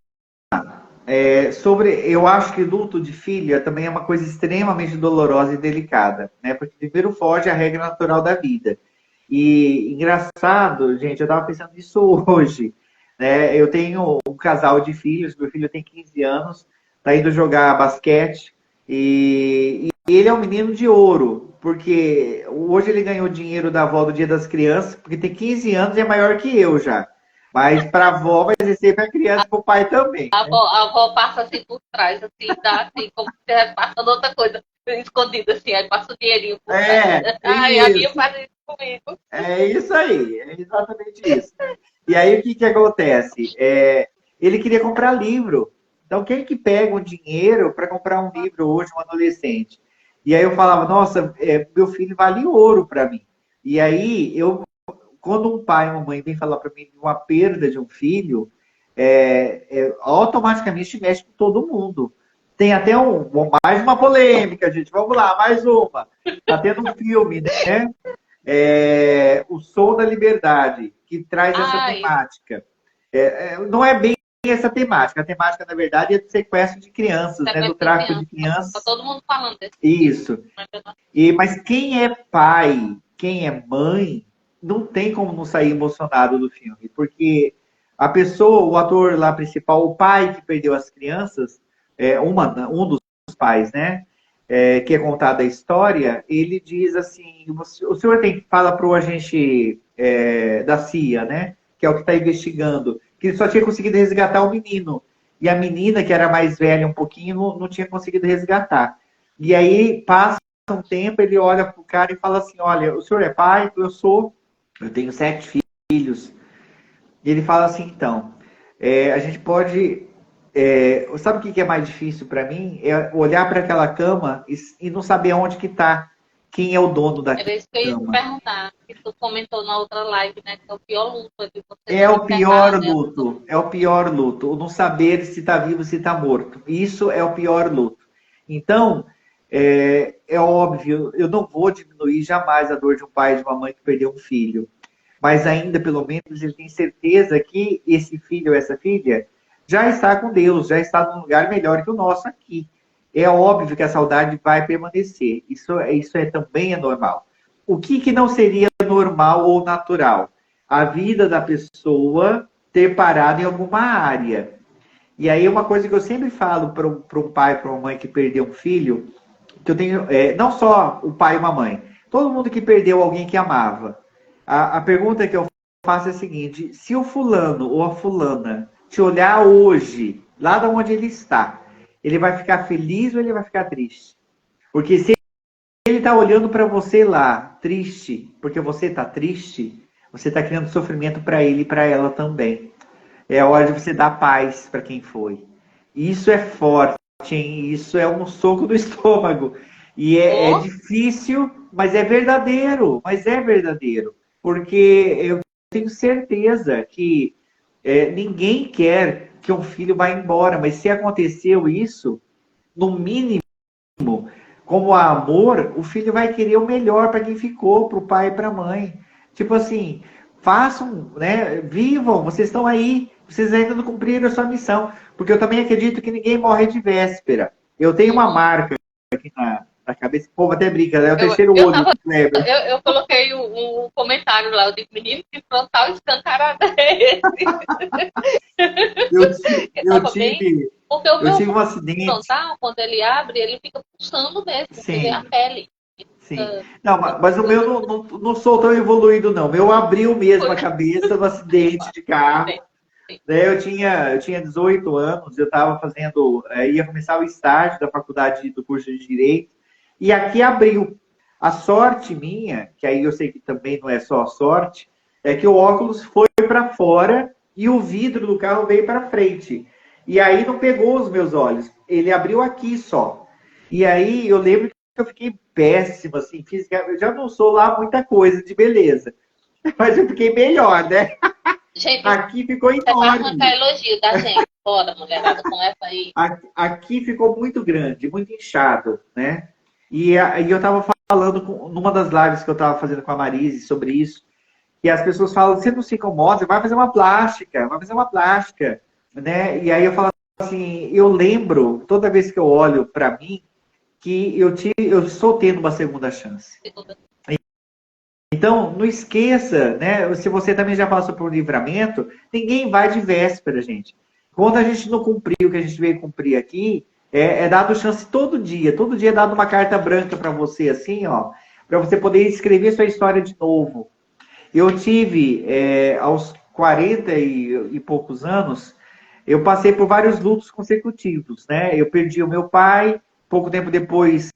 Eu acho que luto de filha também é uma coisa extremamente dolorosa e delicada, né? Porque primeiro foge à regra natural da vida. E engraçado, gente, eu estava pensando nisso hoje. né? Eu tenho um casal de filhos, meu filho tem 15 anos, tá indo jogar basquete e ele é um menino de ouro, porque hoje ele ganhou dinheiro da avó do Dia das Crianças, porque tem 15 anos e é maior que eu já. Mas para a avó vai ser sempre a criança e para o pai também. A avó passa assim por trás, assim, dá assim, como se estivesse passando outra coisa escondida, assim, aí passa o dinheirinho por trás. Ai, a minha Isso. faz isso comigo. É isso aí, é exatamente isso. E aí o que que acontece? Ele queria comprar livro. Então quem que pega o dinheiro para comprar um livro hoje, um adolescente? E aí eu falava, nossa, meu filho vale ouro para mim. E aí quando um pai ou uma mãe vem falar para mim de uma perda de um filho, automaticamente mexe com todo mundo. Tem até mais uma polêmica, gente. Vamos lá, mais uma. Tá tendo um filme, né? O Som da Liberdade, que traz essa Ai, temática. Não é bem essa temática. A temática, na verdade, é do sequestro de crianças, né? Do sequestro de tráfico de criança. Tá crianças. todo mundo falando desse filme, Isso. mas eu não Mas quem é pai, quem é mãe, não tem como não sair emocionado do filme, porque a pessoa, o ator lá principal, o pai que perdeu as crianças, um dos pais, né? Que é contada a história, ele diz assim: o senhor fala para o agente da CIA, né? Que é o que está investigando, que ele só tinha conseguido resgatar o menino. E a menina, que era mais velha um pouquinho, não tinha conseguido resgatar. E aí passa um tempo, ele olha pro cara e fala assim: olha, o senhor é pai? Eu sou, eu tenho 7 filhos. E ele fala assim: então, a gente pode. Sabe o que é mais difícil para mim? É olhar para aquela cama e não saber onde que tá, quem é o dono da Era isso que eu ia te cama. perguntar, que tu comentou na outra live, né? Que é o pior luto é de você É não o pior enterrar, né? luto, é o pior luto, o não saber se está vivo, se está morto. Isso é o pior luto. Então, é óbvio, eu não vou diminuir jamais a dor de um pai e de uma mãe que perdeu um filho. Mas ainda, pelo menos, ele tem certeza que esse filho ou essa filha já está com Deus, já está num lugar melhor que o nosso aqui. É óbvio que a saudade vai permanecer. Isso também é normal. O que não seria normal ou natural? A vida da pessoa ter parado em alguma área. E aí uma coisa que eu sempre falo para um pai, para uma mãe que perdeu um filho, que eu tenho, não só o pai e uma mãe, todo mundo que perdeu alguém que amava. A pergunta que eu faço é a seguinte: se o fulano ou a fulana te olhar hoje, lá de onde ele está, ele vai ficar feliz ou ele vai ficar triste? Porque se ele está olhando para você lá, triste, porque você está triste, você está criando sofrimento para ele e para ela também. É hora de você dar paz para quem foi. Isso é forte, hein? Isso é um soco no estômago. E é Ou difícil, mas é verdadeiro. Mas é verdadeiro. Porque eu tenho certeza que ninguém quer que um filho vá embora. Mas se aconteceu isso, no mínimo, como amor, o filho vai querer o melhor para quem ficou, para o pai e para a mãe. Tipo assim, façam, né? Vivam, vocês estão aí, vocês ainda não cumpriram a sua missão. Porque eu também acredito que ninguém morre de véspera. Eu tenho uma marca aqui na cabeça, o povo até brinca, né? É o terceiro eu, olho, tava, lembra? eu coloquei um comentário lá, eu digo, menino, que frontal escancarado é esse? Eu Eu tava bem. tive, Porque o eu meu tive um acidente. frontal, quando ele abre, ele fica pulsando mesmo, você vê a Sim, pele. sim. Não, mas o meu não sou tão evoluído, não. O meu abriu mesmo a cabeça no acidente de carro. Daí eu tinha 18 anos, eu estava fazendo, ia começar o estágio da faculdade do curso de Direito, e aqui abriu. A sorte minha, que aí eu sei que também não é só sorte, é que o óculos foi para fora e o vidro do carro veio para frente. E aí não pegou os meus olhos, ele abriu aqui só. E aí eu lembro que eu fiquei péssimo, assim, fisicamente. Eu já não sou lá muita coisa de beleza, mas eu fiquei melhor, né? Gente, Aqui ficou você vai arrancar enorme. elogio da gente. Bora, mulherada, com essa aí. Aqui ficou muito grande, muito inchado, né? E eu estava falando numa das lives que eu estava fazendo com a Marise sobre isso, e as pessoas falam, você não se incomoda, vai fazer uma plástica, vai fazer uma plástica, né? E aí eu falo assim, eu lembro, toda vez que eu olho para mim, que eu estou tendo uma segunda chance. Então, não esqueça, né? Se você também já passou por um livramento, ninguém vai de véspera, gente. Quando a gente não cumpriu o que a gente veio cumprir aqui, é dado chance todo dia. Todo dia é dado uma carta branca para você, assim, ó, para você poder escrever sua história de novo. Eu tive, aos 40 e poucos anos, eu passei por vários lutos consecutivos, né? Eu perdi o meu pai, pouco tempo depois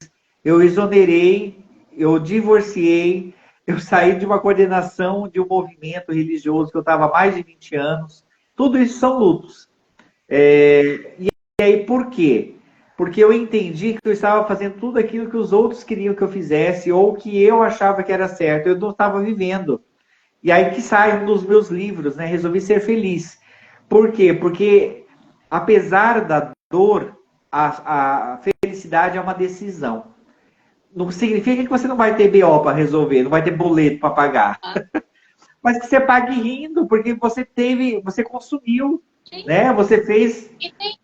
eu exonerei, eu divorciei, eu saí de uma coordenação de um movimento religioso que eu estava há mais de 20 anos. Tudo isso são lutos. E aí, por quê? Porque eu entendi que eu estava fazendo tudo aquilo que os outros queriam que eu fizesse ou que eu achava que era certo. Eu não estava vivendo. E aí que sai um dos meus livros, né? Resolvi ser feliz. Por quê? Porque, apesar da dor, a felicidade é uma decisão. Não significa que você não vai ter BO para resolver, não vai ter boleto para pagar. Mas que você pague rindo, porque você consumiu, Sim. né? Você fez... E tem...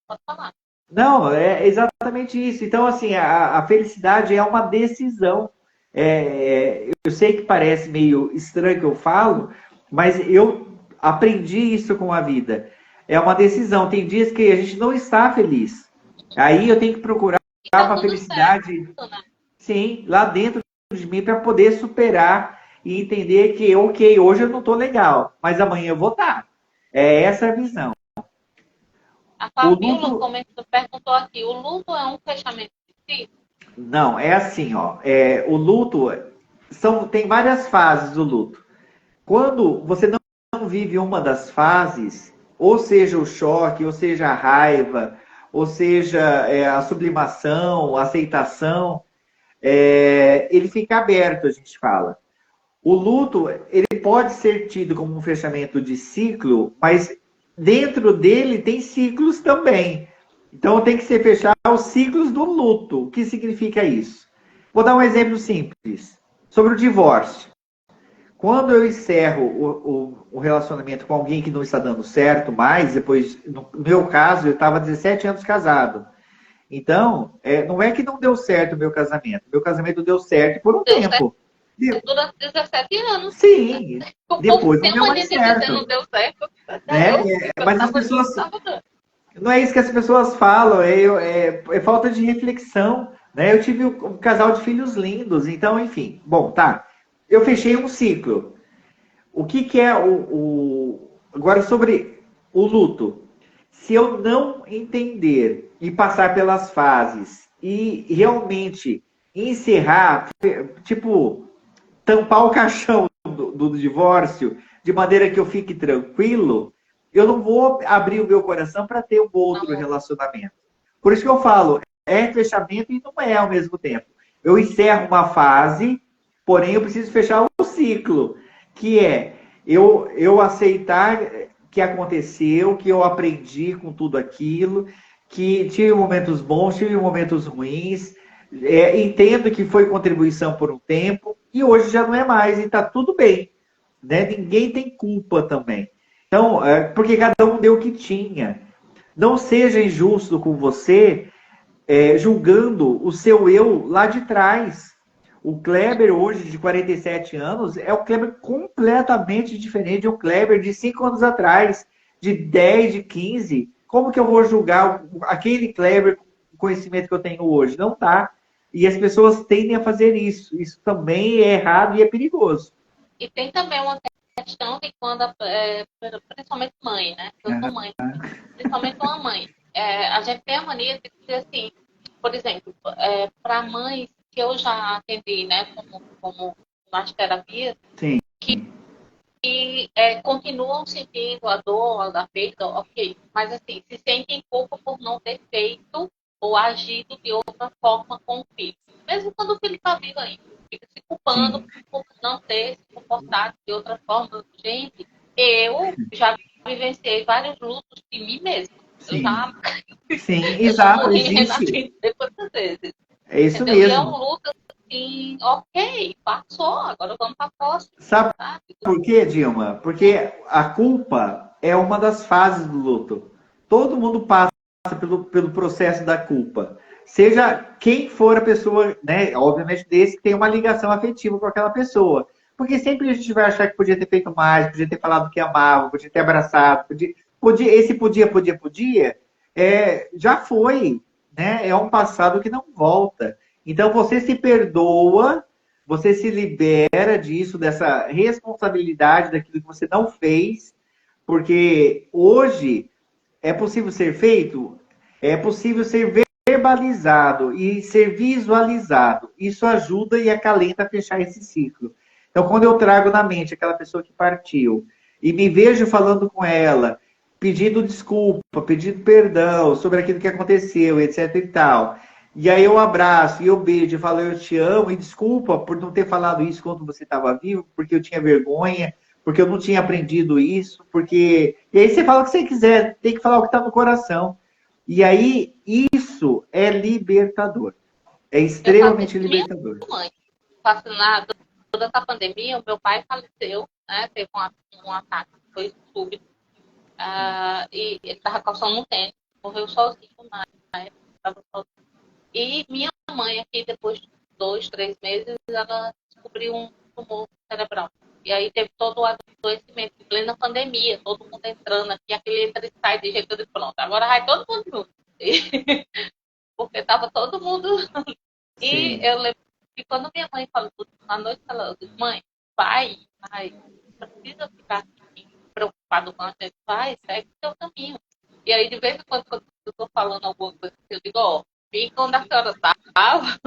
Pode falar. Não, é exatamente isso. Então, assim, a felicidade é uma decisão. Eu sei que parece meio estranho que eu falo, mas eu aprendi isso com a vida. É uma decisão. Tem dias que a gente não está feliz. Aí eu tenho que procurar E tá uma tudo felicidade, certo, né? sim, lá dentro de mim para poder superar e entender que, ok, hoje eu não estou legal, mas amanhã eu vou estar. É essa a visão. A O Fabíola luto, perguntou aqui, o luto é um fechamento de ciclo? não, é assim, ó. O luto tem várias fases do luto. Quando você não vive uma das fases, ou seja o choque, ou seja a raiva, ou seja a sublimação, a aceitação, ele fica aberto, a gente fala. O luto, ele pode ser tido como um fechamento de ciclo, mas dentro dele tem ciclos também. Então tem que ser fechar os ciclos do luto. O que significa isso? Vou dar um exemplo simples sobre o divórcio. Quando eu encerro o relacionamento com alguém que não está dando certo mais, depois, no meu caso, eu estava 17 anos casado. Então, não é que não deu certo o meu casamento. Meu casamento deu certo por um Deu certo tempo. durante 17 anos. Sim, O povo depois não tem deu mania mais de dizer não certo. deu certo. Né? Eu Mas as tava pessoas. nisso, tava dando. Não é isso que as pessoas falam, é falta de reflexão. Né? Eu tive um casal de filhos lindos, então, enfim. Bom, tá. Eu fechei um ciclo. O que é Agora, sobre o luto. Se eu não entender e passar pelas fases e realmente encerrar, tipo, tampar o caixão do divórcio de maneira que eu fique tranquilo, eu não vou abrir o meu coração para ter um outro Não. relacionamento. Por isso que eu falo, é fechamento e não é ao mesmo tempo. Eu encerro uma fase, porém eu preciso fechar o ciclo, que é eu aceitar que aconteceu, que eu aprendi com tudo aquilo, que tive momentos bons, tive momentos ruins, entendo que foi contribuição por um tempo, e hoje já não é mais, e está tudo bem. Né? Ninguém tem culpa também. Então, porque cada um deu o que tinha. Não seja injusto com você, julgando o seu eu lá de trás. O Kleber, hoje, de 47 anos, é um Kleber completamente diferente de um Kleber de 5 anos atrás, de 10, de 15. Como que eu vou julgar aquele Kleber com o conhecimento que eu tenho hoje? Não tá. E as pessoas tendem a fazer isso. Isso também é errado e é perigoso. E tem também uma questão que quando, principalmente mãe, né? Eu sou mãe, principalmente uma mãe. A gente tem a mania de dizer assim, por exemplo, para mães que eu já atendi, né, como nas terapias, Sim. que continuam sentindo a dor da perda, ok, mas assim, se sentem culpa por não ter feito ou agido de outra forma com o filho. Mesmo quando o filho está vivo ainda, fica se culpando por não ter se comportado de outra forma. Gente, eu já vivenciei vários lutos de mim mesma. Sim. Sim, Eu já exato, morri e existe. renasci quantas vezes. É isso Entendeu? E é um mesmo. luto assim, ok, passou, agora vamos para a próxima. Sabe por quê, Dilma? Porque a culpa é uma das fases do luto. Todo mundo passa pelo processo da culpa. seja quem for a pessoa, né? Obviamente desse que tem uma ligação afetiva com aquela pessoa. Porque sempre a gente vai achar que podia ter feito mais, podia ter falado que amava, podia ter abraçado, esse podia, já foi, né? É um passado que não volta. Então você se perdoa, você se libera disso, dessa responsabilidade daquilo que você não fez, porque hoje é possível ser feito, é possível ser verbalizado e ser visualizado. Isso ajuda e acalenta a fechar esse ciclo. Então, quando eu trago na mente aquela pessoa que partiu e me vejo falando com ela, pedindo desculpa, pedindo perdão sobre aquilo que aconteceu, etc e tal. E aí eu abraço e eu beijo e falo, eu te amo e desculpa por não ter falado isso quando você estava vivo, porque eu tinha vergonha, porque eu não tinha aprendido isso, porque... E aí você fala o que você quiser, tem que falar o que está no coração. E aí, isso é libertador. É extremamente libertador. Minha mãe, fascinada, toda essa pandemia, o meu pai faleceu, né? Teve um ataque, foi súbito. E ele estava calçando um tênis, morreu sozinho na época, estava sozinho. E minha mãe aqui, depois de 2, 3 meses, ela descobriu um tumor cerebral. E aí teve todo o adoecimento, em plena pandemia, todo mundo entrando aqui, aquele entra e sai de jeito de pronto. Agora vai todo mundo junto. Porque estava todo mundo... E eu lembro que quando minha mãe falou, na noite, ela disse, mãe, vai, não precisa ficar aqui preocupado com a gente, vai, segue o seu caminho. E aí, de vez em quando eu estou falando alguma coisa, eu digo, ó, fica onde a senhora estava,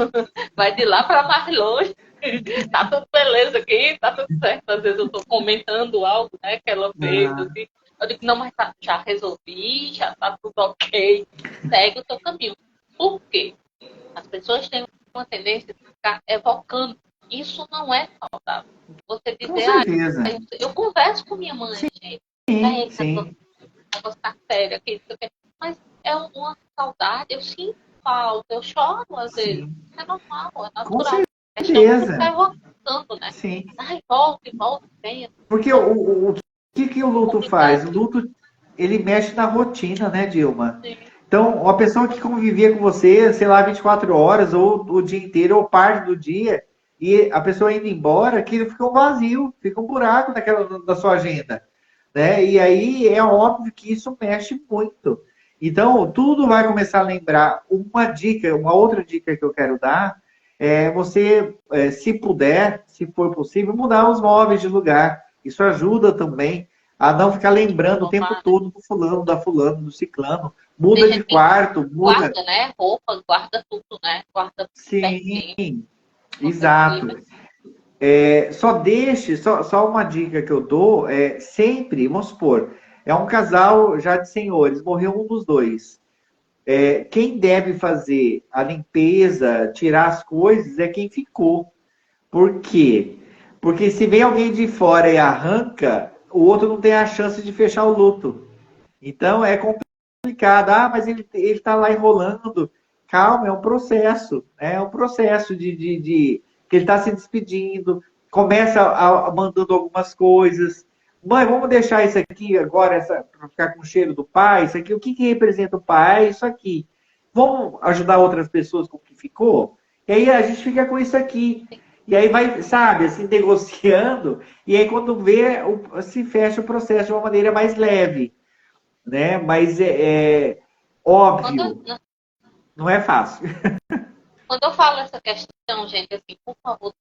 vai de lá para mais longe, tá tudo beleza aqui, tá tudo certo. Às vezes eu estou comentando algo, né, que ela fez, assim. Eu digo, não, mas já resolvi, já tá tudo ok, segue o seu caminho. Por quê? As pessoas têm uma tendência de ficar evocando. Isso não é saudável. Você dizer, eu converso com minha mãe, gente. Sim. Negócio tá sério aqui, mas é uma saudade, eu sinto falta, eu choro às vezes. É normal, é natural. Com É certeza. ficar evocando, né? Sim. Ai, volte, venha. Porque o que o luto faz? O luto, ele mexe na rotina, né, Dilma? Sim. Então, uma pessoa que convivia com você, sei lá, 24 horas, ou o dia inteiro, ou parte do dia, e a pessoa indo embora, aquilo fica um vazio, fica um buraco na sua agenda. Né? E aí é óbvio que isso mexe muito. Então, tudo vai começar a lembrar. Uma outra dica que eu quero dar é você, se puder, se for possível, mudar os móveis de lugar. Isso ajuda também a não ficar lembrando o tempo todo do fulano, da fulano, do ciclano. Muda de quarto, muda. Guarda, né? Roupa, guarda tudo, né? Guarda Sim, exato. Só uma dica que eu dou, sempre, vamos supor, é um casal já de senhores, morreu um dos dois. Quem deve fazer a limpeza, tirar as coisas, é quem ficou. Por quê? Porque se vem alguém de fora e arranca, o outro não tem a chance de fechar o luto. Então é complicado. Mas ele está lá enrolando. Calma, é um processo. É um processo que ele está se despedindo, começa mandando algumas coisas. Mãe, vamos deixar isso aqui agora, para ficar com o cheiro do pai, isso aqui, o que representa o pai? É isso aqui. Vamos ajudar outras pessoas com o que ficou? E aí a gente fica com isso aqui. E aí vai, sabe, assim, negociando, e aí quando vê, se fecha o processo de uma maneira mais leve. Né? Mas óbvio, não é fácil. Quando eu falo essa questão, gente, assim, por favor,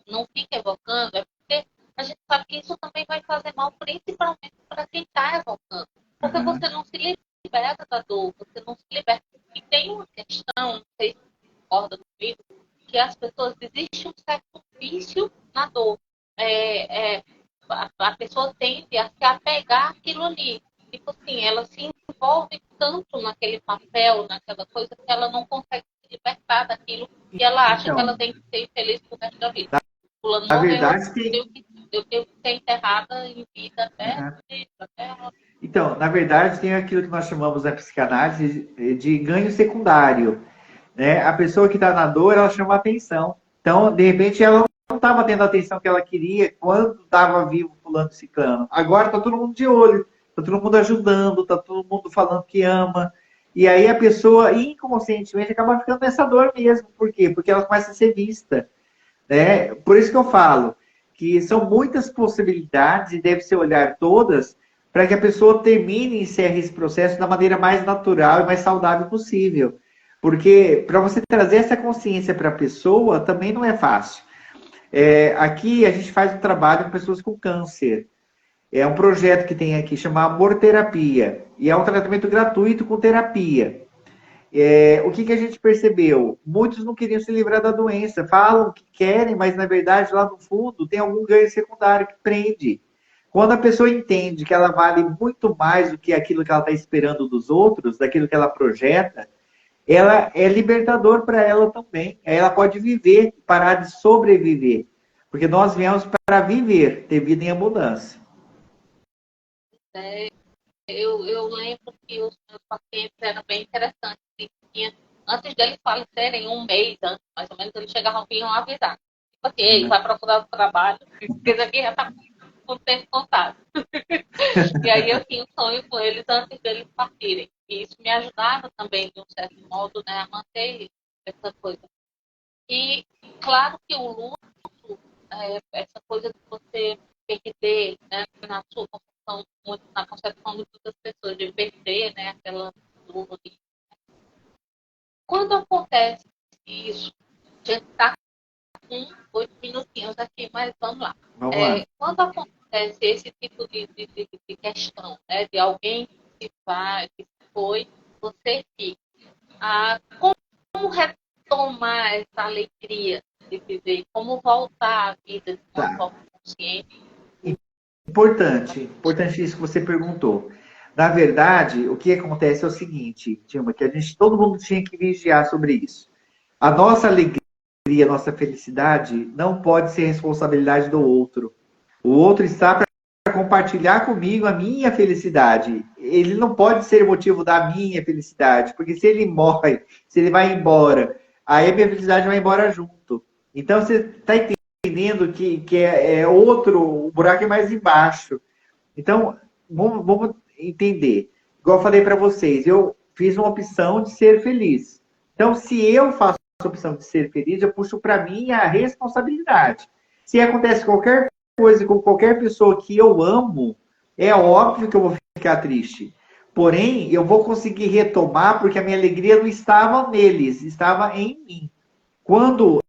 não fique evocando, é porque a gente sabe que isso também vai fazer mal, principalmente para quem está evocando. Porque você não se liberta da dor, você não se liberta. E tem uma questão, não sei se você concorda comigo, que as pessoas, existe um certo vício na dor. A pessoa tende a se apegar àquilo ali. Tipo assim, ela se envolve tanto naquele papel, naquela coisa, que ela não consegue se libertar daquilo e ela acha que ela tem que ser feliz pro resto da vida. Na verdade, eu tenho que ser enterrada em vida até... Então, na verdade, tem aquilo que nós chamamos na psicanálise de ganho secundário. Né? A pessoa que está na dor, ela chama atenção. Então, de repente, ela não estava tendo a atenção que ela queria quando estava vivo fulano ciclano. Agora está todo mundo de olho, está todo mundo ajudando, está todo mundo falando que ama. E aí a pessoa inconscientemente acaba ficando nessa dor mesmo. Por quê? Porque ela começa a ser vista, né? Por isso que eu falo que são muitas possibilidades e deve se olhar todas para que a pessoa termine e encerre esse processo da maneira mais natural e mais saudável possível. Porque para você trazer essa consciência para a pessoa também não é fácil. Aqui a gente faz um trabalho com pessoas com câncer. É um projeto que tem aqui, chama Amor Terapia. E é um tratamento gratuito com terapia. O que a gente percebeu? Muitos não queriam se livrar da doença. Falam que querem, mas na verdade lá no fundo tem algum ganho secundário que prende. Quando a pessoa entende que ela vale muito mais do que aquilo que ela está esperando dos outros, daquilo que ela projeta, ela é libertador para ela também. Aí ela pode viver, parar de sobreviver. Porque nós viemos para viver, ter vida em abundância. Eu lembro que os meus pacientes eram bem interessantes. Antes deles falecerem, um mês antes, mais ou menos, eles chegavam e vinham avisar. Tipo assim, vai procurar o trabalho, porque isso aqui já está com o tempo contado. E aí eu tinha um sonho com eles antes deles partirem. E isso me ajudava também, de um certo modo, né, a manter essa coisa. E claro que o luto, essa coisa de você perder, né, na sua concepção, muito na concepção de muitas pessoas, de perder, né, aquela dor. Quando acontece isso, a gente está com 8 minutinhos aqui, mas vamos lá. Vamos lá. Quando acontece esse tipo de questão, né, de alguém que vai, que foi, você fica. Como retomar essa alegria de viver? Como voltar à vida de uma forma consciente? Importante isso que você perguntou. Na verdade, o que acontece é o seguinte, Dilma, que todo mundo tinha que vigiar sobre isso. A nossa alegria, a nossa felicidade não pode ser responsabilidade do outro. O outro está para compartilhar comigo a minha felicidade. Ele não pode ser motivo da minha felicidade, porque se ele morre, se ele vai embora, aí a minha felicidade vai embora junto. Então você está entendendo que é outro, o buraco é mais embaixo. Então, vamos entender. Igual eu falei para vocês, eu fiz uma opção de ser feliz. Então, se eu faço a opção de ser feliz, eu puxo para mim a responsabilidade. Se acontece qualquer coisa com qualquer pessoa que eu amo, é óbvio que eu vou ficar triste. Porém, eu vou conseguir retomar porque a minha alegria não estava neles, estava em mim. Quando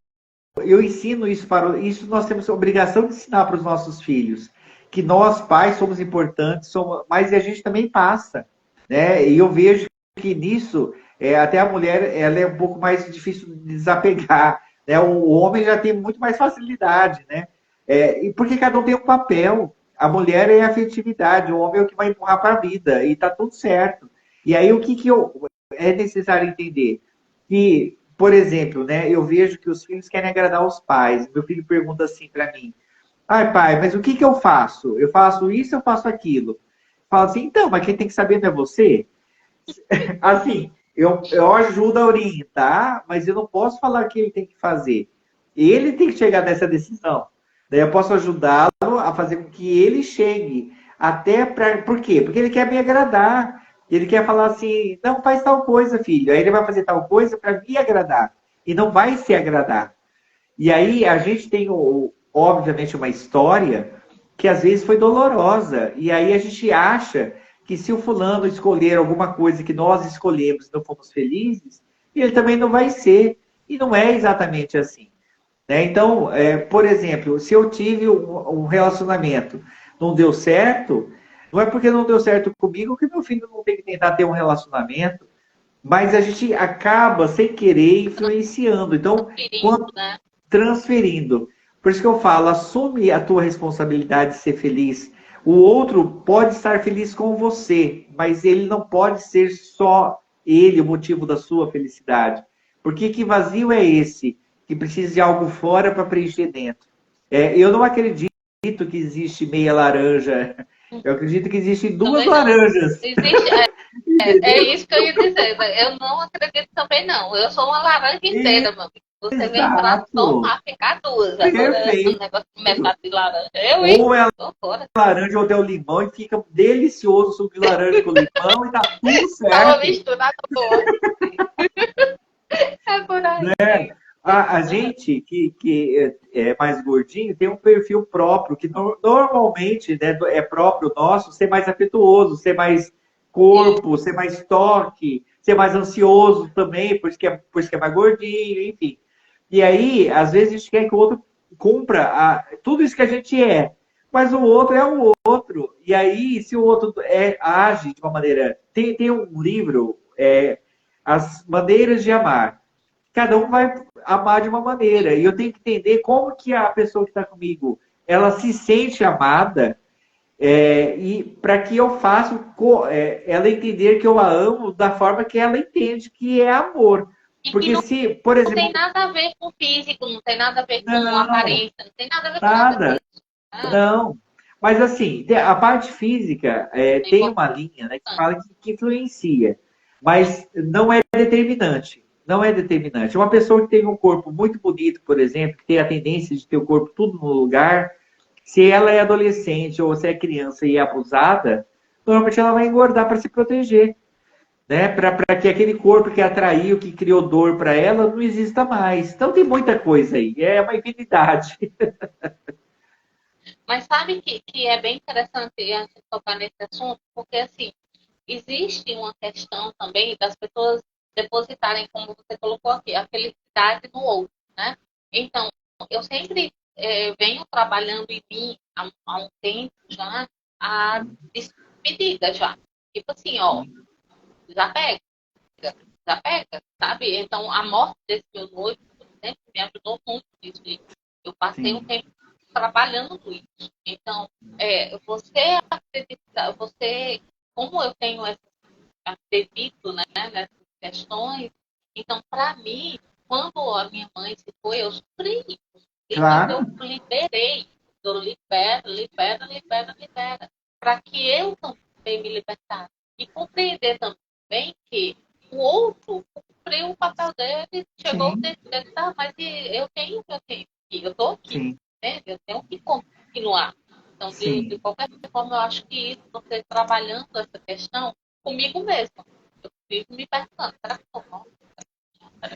eu ensino isso isso, nós temos a obrigação de ensinar para os nossos filhos que nós, pais, somos importantes, mas a gente também passa, né? E eu vejo que nisso, até a mulher, ela é um pouco mais difícil de desapegar, né? O homem já tem muito mais facilidade, né? E porque cada um tem um papel. A mulher é a afetividade, o homem é o que vai empurrar para a vida, e tá tudo certo. E aí, o que é necessário entender? Que, por exemplo, né, eu vejo que os filhos querem agradar os pais. Meu filho pergunta assim para mim, ai, pai, mas o que eu faço? Eu faço isso, eu faço aquilo. Falo assim, então, mas quem tem que saber não é você? Assim, eu ajudo a orientar, mas eu não posso falar o que ele tem que fazer. Ele tem que chegar nessa decisão. Daí eu posso ajudá-lo a fazer com que ele chegue. Por quê? Porque ele quer me agradar. Ele quer falar assim, não, faz tal coisa, filho. Aí ele vai fazer tal coisa para me agradar. E não vai se agradar. E aí a gente tem, obviamente, uma história que às vezes foi dolorosa. E aí a gente acha que se o fulano escolher alguma coisa que nós escolhemos e não fomos felizes, ele também não vai ser. E não é exatamente assim. Né? Então, por exemplo, se eu tive um relacionamento, não deu certo, não é porque não deu certo comigo que meu filho não tem que tentar ter um relacionamento, mas a gente acaba, sem querer, influenciando. Então, transferindo. Por isso que eu falo, assume a tua responsabilidade de ser feliz. O outro pode estar feliz com você, mas ele não pode ser só ele o motivo da sua felicidade. Porque que vazio é esse que precisa de algo fora para preencher dentro? Eu não acredito que existe meia laranja. Eu acredito que existem duas laranjas. É isso que eu ia dizer. Eu não acredito também, não. Eu sou uma laranja inteira, meu amigo. Você vem pra tomar, ficar duas. Agora, esse negócio de metade de laranja. Ou é laranja ou é o limão e fica delicioso o suco de laranja com limão e tá tudo certo. Dá uma mistura boa. É por aí. Né? A gente que é mais gordinho tem um perfil próprio, que normalmente, né, é próprio nosso, ser mais afetuoso, ser mais corpo, ser mais toque, ser mais ansioso também, por isso que é mais gordinho, enfim. E aí, às vezes, a gente quer que o outro cumpra tudo isso que a gente é, mas o outro é o outro. E aí, se o outro age de uma maneira... Tem um livro, As Maneiras de Amar. Cada um vai amar de uma maneira. E eu tenho que entender como que a pessoa que está comigo, ela se sente amada, e para que eu faça ela entender que eu a amo da forma que ela entende que é amor. Porque se, por exemplo... Não tem nada a ver com físico, não tem nada a ver com aparência, não tem nada a ver com nada disso. Não. Mas assim, a parte física tem uma linha, né, que fala que influencia, mas não é determinante. Não é determinante. Uma pessoa que tem um corpo muito bonito, por exemplo, que tem a tendência de ter o corpo tudo no lugar, se ela é adolescente ou se é criança e é abusada, normalmente ela vai engordar para se proteger, né? Para que aquele corpo que atraiu, que criou dor para ela, não exista mais. Então tem muita coisa aí. É uma infinidade. Mas sabe que é bem interessante a gente tocar nesse assunto, porque assim, existe uma questão também das pessoas depositarem, como você colocou aqui, a felicidade no outro, né? Então, eu sempre venho trabalhando em mim há um tempo já a despedida já. Tipo assim, ó, já pega, sabe? Então, a morte desse meu noivo, por exemplo, me ajudou muito nisso. Eu passei um tempo trabalhando isso. Então, você acredita, como eu tenho acredito, né, nessas questões, então, para mim, quando a minha mãe se foi, eu sofri. Claro. Eu liberei. Eu libera. Para que eu também me libertasse. E compreender também que o outro cumpriu o papel dele, chegou o tempo dele, mas eu tenho, eu estou aqui, né? Eu tenho que continuar. Então, de qualquer forma, eu acho que isso, você trabalhando essa questão comigo mesmo, eu fico me perguntando, será que eu estou bom?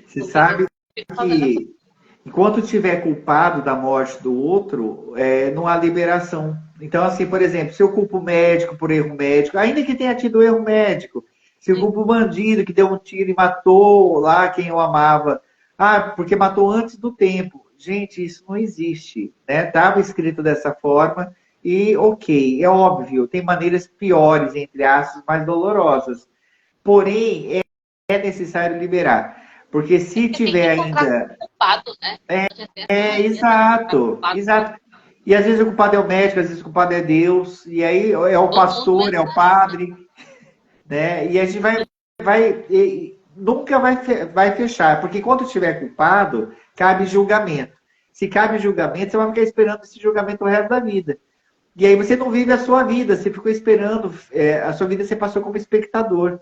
Você sabe que enquanto estiver culpado da morte do outro, não há liberação. Então, assim, por exemplo, se eu culpo o médico por erro médico, ainda que tenha tido erro médico, se eu culpo o bandido que deu um tiro e matou lá quem eu amava, porque matou antes do tempo. Gente, isso não existe, né? Estava escrito dessa forma e, ok, é óbvio, tem maneiras piores, entre aspas, mais dolorosas. Porém, é necessário liberar. Porque se tiver ainda... culpado, né? Exato. E às vezes o culpado é o médico, às vezes o culpado é Deus, e aí é o pastor, é o padre, né? E a gente nunca vai fechar, porque quando estiver culpado, cabe julgamento. Se cabe julgamento, você vai ficar esperando esse julgamento o resto da vida. E aí você não vive a sua vida, você ficou esperando, a sua vida você passou como espectador,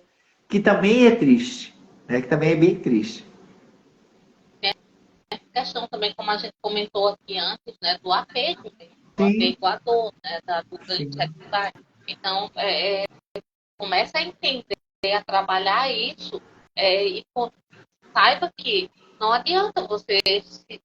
que também é triste, né? Que também é bem triste. Questão também, como a gente comentou aqui antes, né, do apego, do apego à dor, né, da sexualidade. Então, começa a entender, a trabalhar isso, e saiba que não adianta você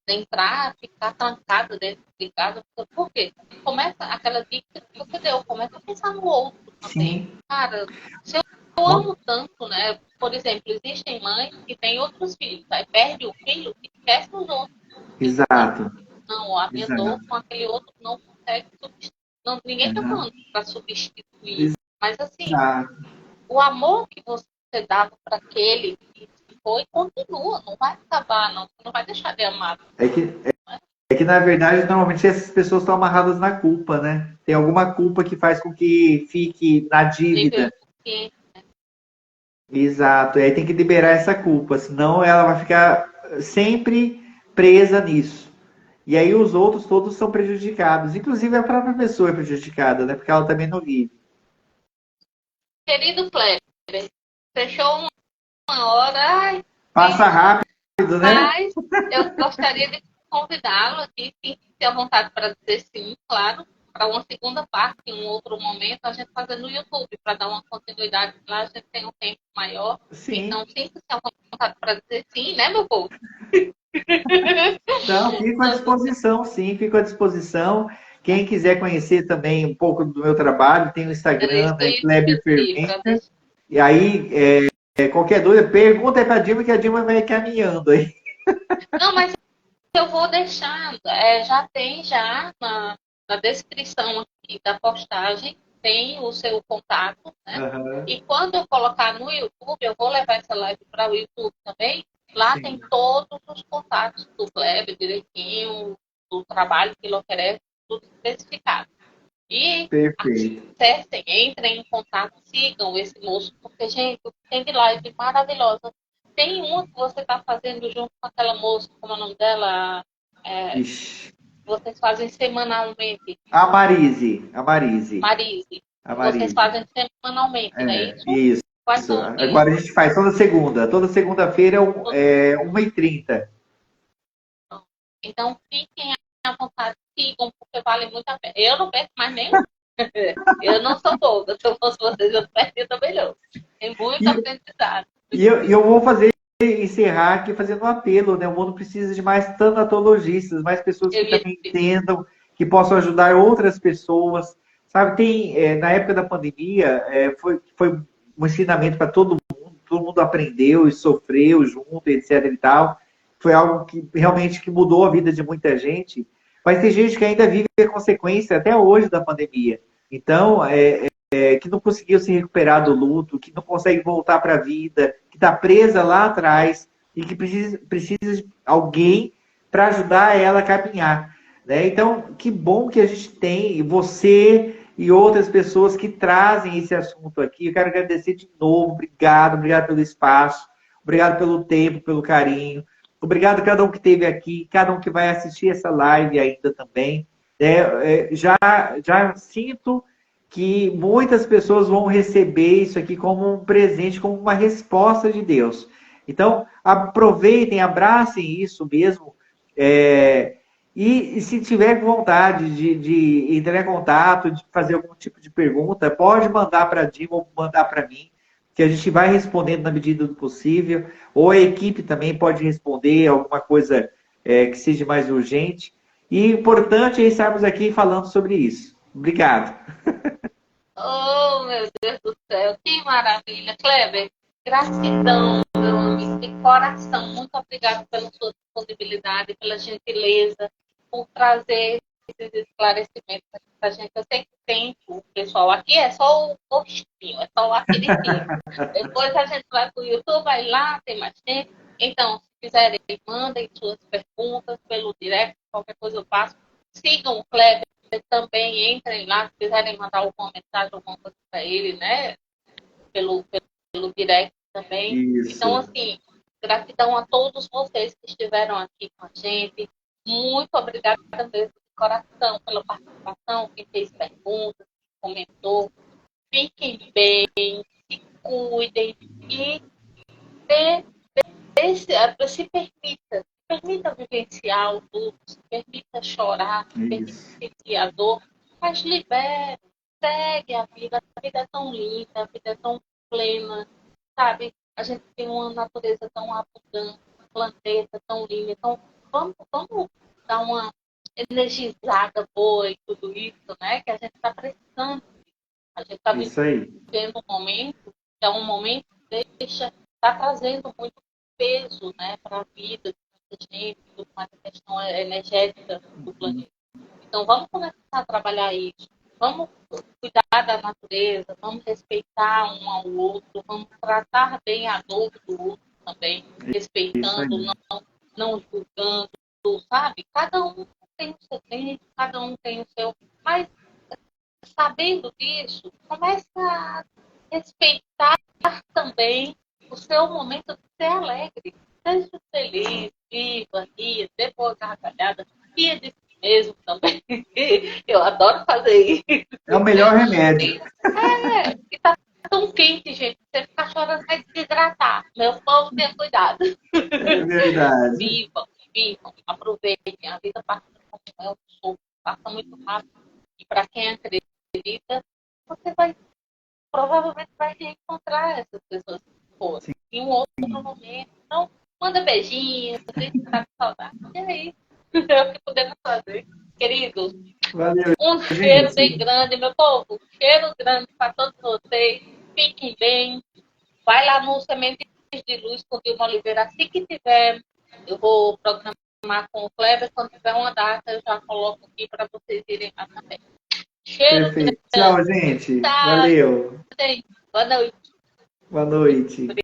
entrar, ficar trancado dentro de casa, por quê? Começa aquela dica que você deu, começa a pensar no outro também. Sim. Cara, se eu amo tanto, né? Por exemplo, existem mães que têm outros filhos, aí perde o filho e esquece os outros. Exato. Não, a minha dor com aquele outro não consegue substituir. Não, ninguém está falando para substituir. Mas assim, o amor que você dava para aquele que foi continua, não vai acabar, não. Você não vai deixar de amar. É que, na verdade, normalmente essas pessoas estão amarradas na culpa, né? Tem alguma culpa que faz com que fique na dívida. Exato. E aí tem que liberar essa culpa, senão ela vai ficar sempre presa nisso. E aí os outros todos são prejudicados. Inclusive a própria pessoa é prejudicada, né? Porque ela também não vive. Querido Kleber, fechou uma hora. Passa rápido, rápido, né? Mas eu gostaria de convidá-lo aqui, se tiver vontade para dizer sim, claro, para uma segunda parte, em um outro momento, a gente fazer no YouTube, para dar uma continuidade lá, a gente tem um tempo maior. Sim. Então, sinta-se à vontade para dizer sim, né, meu povo? Não, fico à disposição, sim, fico à disposição. Quem quiser conhecer também um pouco do meu trabalho, tem o Instagram, né, Isso Kleber para Fermenta. deixar. E aí, qualquer dúvida, pergunta aí para a Dilma, que a Dilma vai caminhando aí. Não, mas eu vou deixar, já tem já na descrição aqui da postagem, tem o seu contato, né? Aham, E quando eu colocar no YouTube, eu vou levar essa live para o YouTube também. Lá tem sim, todos os contatos do Kleber direitinho, do trabalho que ele oferece, tudo especificado. E perfeito. acessem, entrem em contato, sigam esse moço, porque, gente, tem de live maravilhosa. Tem uma que você está fazendo junto com aquela moça, como é o nome dela? Ixi. Vocês fazem semanalmente, A Marise, a Marise, Marise. a Vocês Marise. fazem semanalmente, não é isso? Isso. Quais são os dias? Agora a gente faz toda segunda. Toda segunda-feira é 1h30. Então, fiquem à vontade, sigam, porque vale muito a pena. Eu não perco mais nenhum. Eu não sou boba. Se eu fosse vocês, eu perdia também não. Tem muito E, aprendizado. e eu vou encerrar aqui fazendo um apelo, né? O mundo precisa de mais tanatologistas, mais pessoas que Eu ia também dizer, entendam, que possam ajudar outras pessoas. Sabe, na época da pandemia, foi um ensinamento para todo mundo aprendeu e sofreu junto, etc e tal. Foi algo que realmente que mudou a vida de muita gente, mas tem gente que ainda vive a consequência até hoje da pandemia. Então, que não conseguiu se recuperar do luto, que não consegue voltar para a vida, que está presa lá atrás e que precisa de alguém para ajudar ela a caminhar. Né? Então, que bom que a gente tem você e outras pessoas que trazem esse assunto aqui. Eu quero agradecer de novo. Obrigado pelo espaço, obrigado pelo tempo, pelo carinho. Obrigado a cada um que esteve aqui, cada um que vai assistir essa live ainda também. Já sinto que muitas pessoas vão receber isso aqui como um presente, como uma resposta de Deus. Então, aproveitem, abracem isso mesmo. E se tiver vontade de entrar em contato, de fazer algum tipo de pergunta, pode mandar para a Dilma ou mandar para mim, que a gente vai respondendo na medida do possível. Ou a equipe também pode responder alguma coisa que seja mais urgente. E importante é estarmos aqui falando sobre isso. Obrigado. oh, meu Deus do céu, que maravilha. Kleber, gratidão, meu amigo, de coração. Muito obrigado pela sua disponibilidade, pela gentileza, por trazer esses esclarecimentos para a gente. Eu sei que tem o pessoal aqui, é só o postinho, é só o aperitivo. Depois a gente vai para o YouTube, vai lá, tem mais tempo. Então, se quiserem, mandem suas perguntas pelo direct, qualquer coisa eu passo. Sigam o Kleber também, entrem lá, se quiserem mandar alguma mensagem, alguma coisa para ele, né? Pelo direct também. Isso. Então, assim, gratidão a todos vocês que estiveram aqui com a gente. Muito obrigada mesmo de coração pela participação, quem fez perguntas, comentou. Fiquem bem, se cuidem e se permita vivenciar o luto, se permita chorar, se permita Isso. sentir a dor, mas libere, segue a vida é tão linda, a vida é tão plena, sabe? A gente tem uma natureza tão abundante, um planeta tão lindo, então vamos dar uma energizada boa e tudo isso, né? Que a gente está precisando. A gente está Isso aí. vivendo um momento que é um momento que está trazendo muito peso, né, para a vida de muita gente, mais a questão energética do planeta. Então, vamos começar a trabalhar isso. Vamos cuidar da natureza, vamos respeitar um ao outro, vamos tratar bem a dor do outro também, Isso respeitando, aí. não julgando, sabe? Cada um tem o seu tempo, cada um tem o seu. Mas, sabendo disso, comece a respeitar também o seu momento de ser alegre. Seja feliz, viva, ria, dê boa gargalhada, ria de si mesmo também. Eu adoro fazer isso. É o melhor remédio. E tá tão quente, gente. Você ficar chorando vai desidratar. Meu povo, tenha cuidado. É verdade. Vivam, vivam, aproveitem. A vida passa como é o sopro, passa muito rápido. E para quem acredita, você vai provavelmente vai reencontrar essas pessoas que foram em um outro momento. Então, manda beijinhos, diz que tá com saudade. E é isso. É o que podemos fazer. Queridos, Valeu, um cheiro bem gente. grande, meu povo. Cheiro grande para todos vocês. Fiquem bem. Vai lá no Sementes de Luz com o Dilma Oliveira. Assim que tiver, eu vou programar com o Kleber. Quando tiver uma data, eu já coloco aqui para vocês irem lá também. Cheiro Perfeito. grande. Tchau, gente. Tchau, Valeu. gente. Boa noite. Boa noite.